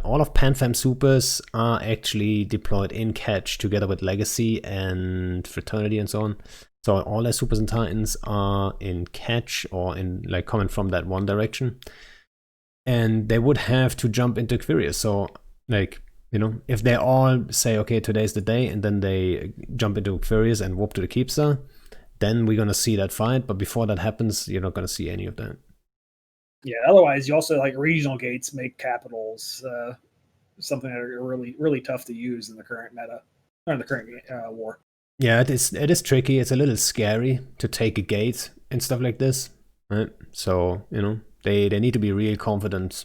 All of PanFam supers are actually deployed in Catch together with Legacy and Fraternity and so on. So all their supers and Titans are in Catch or in like coming from that one direction. And they would have to jump into Quirius. So like, if they all say, okay, today's the day, and then they jump into Quirius and warp to the Keepster, then we're gonna see that fight. But before that happens, you're not gonna see any of that. Yeah, otherwise you also like regional gates make capitals something that are really, really tough to use in the current meta or in the current war. Yeah, it is tricky. It's a little scary to take a gate and stuff like this, right? So they need to be real confident,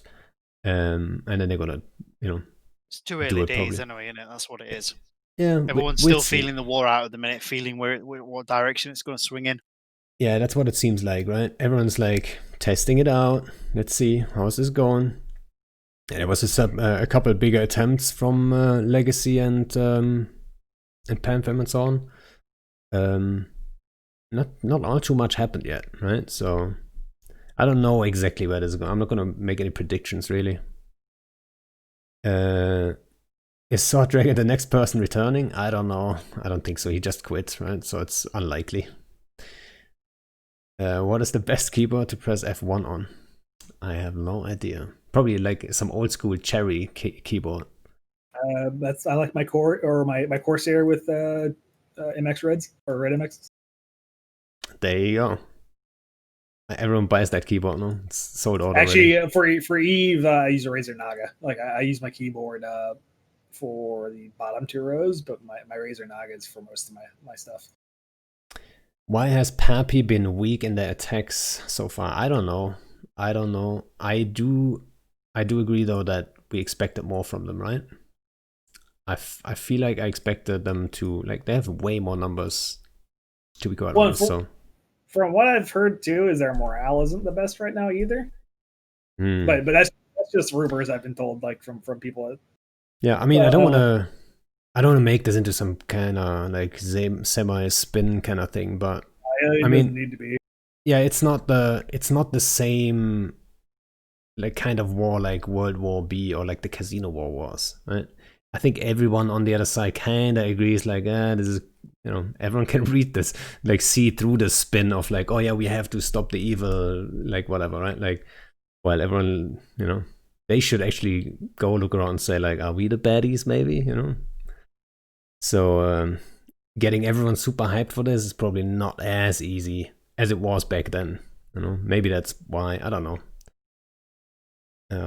and then they're gonna it's too early days anyway, isn't it? That's what it is. Yeah, everyone's still feeling the war out at the minute, feeling what direction it's going to swing in. Yeah, that's what it seems like, right? Everyone's like testing it out. Let's see, how's this going? And there was a couple of bigger attempts from Legacy and PanFam and so on. Not all too much happened yet, right? So I don't know exactly where this is going. I'm not going to make any predictions really. Is Sword Dragon the next person returning? I don't know. I don't think so. He just quit, right? So it's unlikely. What is the best keyboard to press F1 on? I have no idea. Probably like some old school cherry keyboard. I like my core or my Corsair with MX Reds or Red MX. There you go. Everyone buys that keyboard now. It's sold out Actually, already. For Eve, I use a Razer Naga. Like I use my keyboard for the bottom two rows, but my Razer Naga is for most of my stuff. Why has Pappy been weak in their attacks so far? I don't know. I do agree though that we expected more from them, right? I feel like I expected them to, like, they have way more numbers, to be quite honest. So from what I've heard too, is their morale isn't the best right now either. But that's just rumors I've been told, like from people. Yeah, I mean, I don't want to make this into some kind of like semi-spin kind of thing, but I mean, need to be. Yeah, it's not the same like kind of war like World War B or like the Casino War was, right? I think everyone on the other side kind of agrees, like, this is, everyone can read this, like, see through the spin of like, oh yeah, we have to stop the evil, like whatever, right? Like, while everyone, they should actually go look around and say, like, are we the baddies, maybe, So getting everyone super hyped for this is probably not as easy as it was back then. Maybe that's why. I don't know.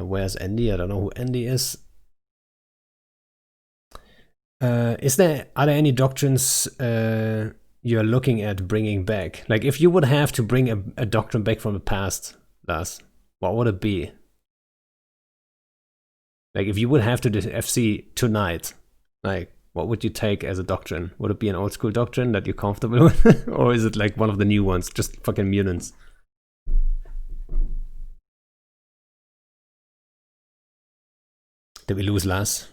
Where's Andy? I don't know who Andy is. Are there any doctrines you're looking at bringing back? Like, if you would have to bring a doctrine back from the past, Lars, what would it be? Like, if you would have to do FC tonight, like, what would you take as a doctrine? Would it be an old school doctrine that you're comfortable with? Or is it like one of the new ones, just fucking mutants? Did we lose Lars?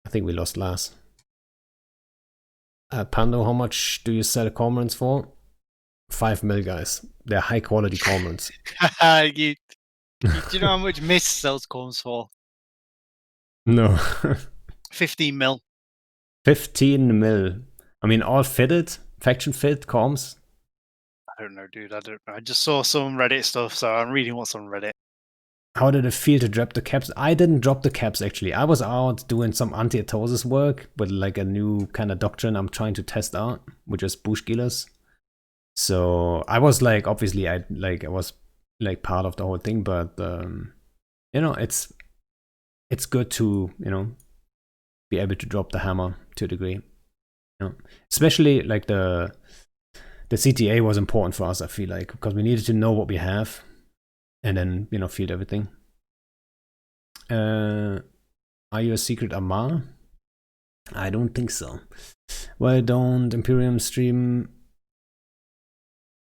I think we lost Lars. Pando, how much do you sell cormorants for? 5 mil, guys. They're high quality cormorants. Do you know how much Mist sells corms for? No. 15 mil. 15 mil. I mean, all fitted, faction fit corms. I don't know, dude. I don't know. I just saw some Reddit stuff, so I'm reading what's on Reddit. How did it feel to drop the caps? I didn't drop the caps, actually. I was out doing some anti-atosis work with like a new kind of doctrine I'm trying to test out, which is bush killers. So I was like, obviously, I was like part of the whole thing, but you know, it's good to, you know, be able to drop the hammer to a degree. You know? Especially like the CTA was important for us, I feel like, because we needed to know what we have and then, you know, field everything. Are you a secret Amar? I don't think so. Why don't Imperium stream?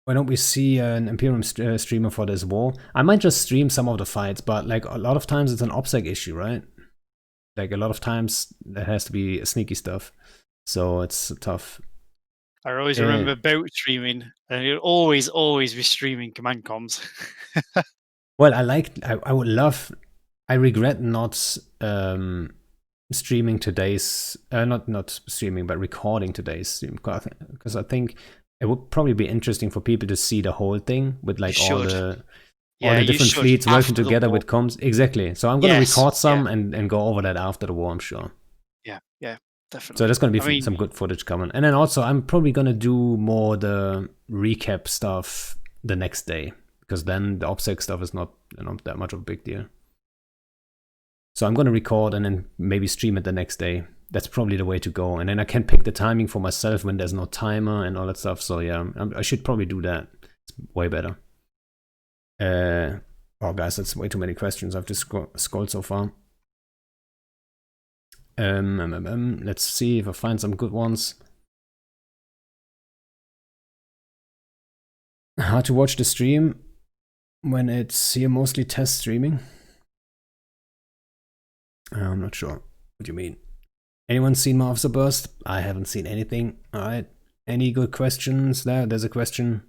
Why don't we see an Imperium streamer for this war? I might just stream some of the fights, but like a lot of times it's an OPSEC issue, right? Like a lot of times there has to be sneaky stuff, so it's tough. I always remember boat streaming, and you'll always be streaming command comms. Well, I would love. I regret not streaming today's, not streaming, but recording today's stream, because I think it would probably be interesting for people to see the whole thing with like all the different fleets working together with comms. Exactly. So I'm gonna record some and go over that after the war, I'm sure. Yeah, definitely. So there's gonna be some good footage coming, and then also I'm probably gonna do more the recap stuff the next day, because then the OPSEC stuff is not, you know, that much of a big deal. So I'm gonna record and then maybe stream it the next day. That's probably the way to go, and then I can pick the timing for myself when there's no timer and all that stuff. So yeah, I should probably do that. It's way better. Oh guys, that's way too many questions. I've just scrolled so far. Let's see if I find some good ones. How to watch the stream when it's here mostly test streaming? I'm not sure what you mean. Anyone seen more of the burst? I haven't seen anything. Alright. Any good questions there? There's a question.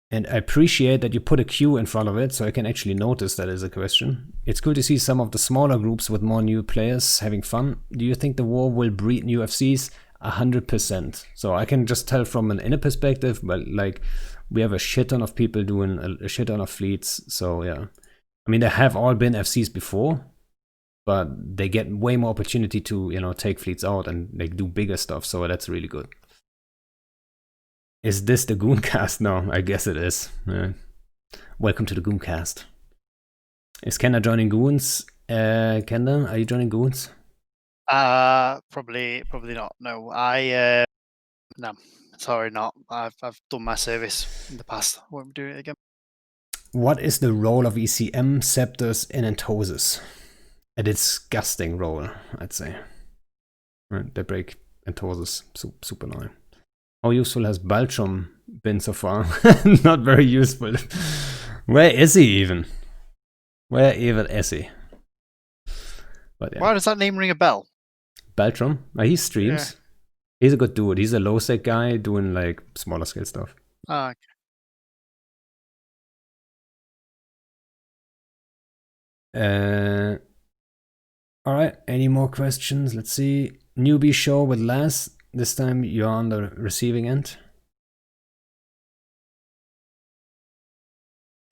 And I appreciate that you put a Q in front of it, so I can actually notice that is a question. It's cool to see some of the smaller groups with more new players having fun. Do you think the war will breed new FCs? 100%. So I can just tell from an inner perspective, but like we have a shit ton of people doing a shit ton of fleets. So yeah, I mean, there have all been FCs before, but they get way more opportunity to, you know, take fleets out and like do bigger stuff. So that's really good. Is this the Gooncast? No, I guess it is. Welcome to the Gooncast. Is Kendarr joining Goons? Kendarr, are you joining Goons? Probably not. No, no, sorry, not. I've done my service in the past. I won't do it again. What is the role of ECM scepters in Entosis? A disgusting role, I'd say. Right, they break Entosis, super annoying. How useful has Baltrum been so far? Not very useful. Where is he even? Where even is he? But, yeah. Why does that name ring a bell? Baltrum? He streams. Yeah. He's a good dude. He's a low sec guy doing like smaller scale stuff. Okay. Alright, any more questions? Let's see. Newbie show with Laz. This time you're on the receiving end.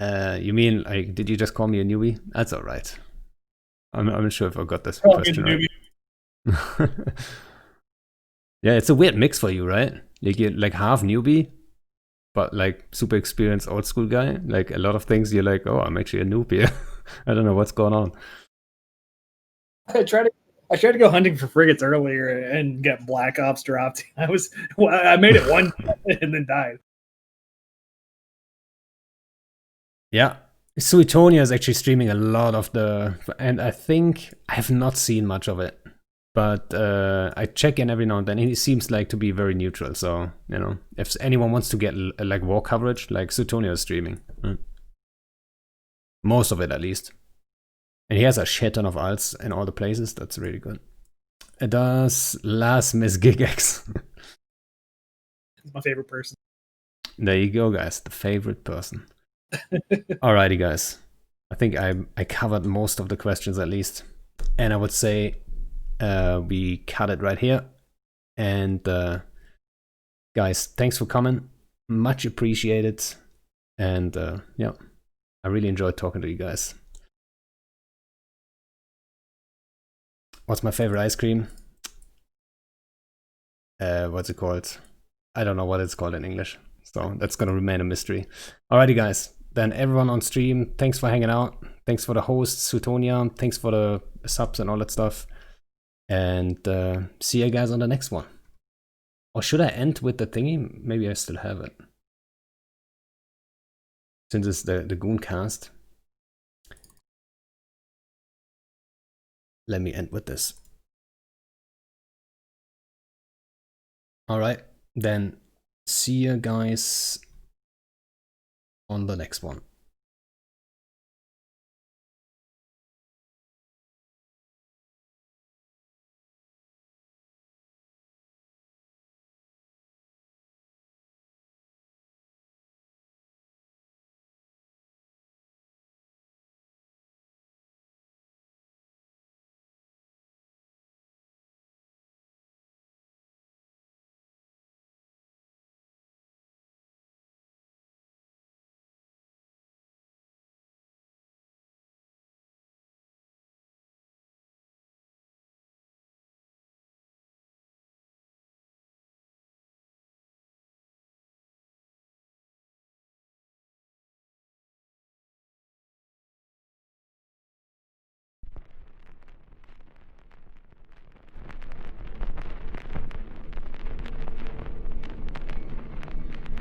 You mean, like, did you just call me a newbie? That's alright. I'm not sure if I got this question right. Yeah, it's a weird mix for you, right? You get like half newbie, but like super experienced old school guy. Like a lot of things you're like, oh, I'm actually a noob here. I don't know what's going on. I tried to go hunting for frigates earlier and get Black Ops dropped. I made it one and then died. Yeah. Suetonia is actually streaming a lot of and I think I have not seen much of it, but I check in every now and then. He seems like to be very neutral. So, you know, if anyone wants to get like war coverage, like Suetonia is streaming. Most of it, at least. And he has a shit ton of alts in all the places. That's really good. does Last Miss Gigex. He's my favorite person. There you go, guys. The favorite person. Alrighty, guys. I think I covered most of the questions at least. And I would say we cut it right here. And guys, thanks for coming. Much appreciated. And yeah, I really enjoyed talking to you guys. What's my favorite ice cream? What's it called? I don't know what it's called in English. So that's going to remain a mystery. Alrighty, guys. Then everyone on stream, thanks for hanging out. Thanks for the hosts, Sutonia. Thanks for the subs and all that stuff. And see you guys on the next one. Or should I end with the thingy? Maybe I still have it. Since it's the Gooncast. Let me end with this. Alright, then see you guys on the next one.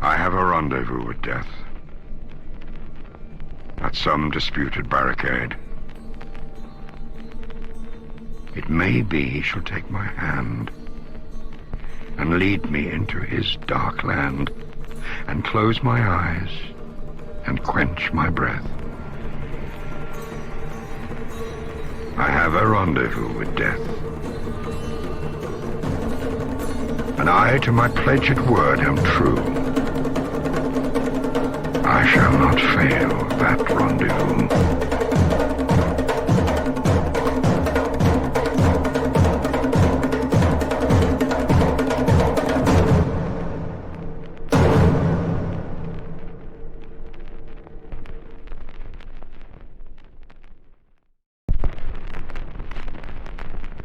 I have a rendezvous with death. At some disputed barricade. It may be he shall take my hand and lead me into his dark land and close my eyes and quench my breath. I have a rendezvous with death. And I to my pledged word am true. I shall not fail that rendezvous.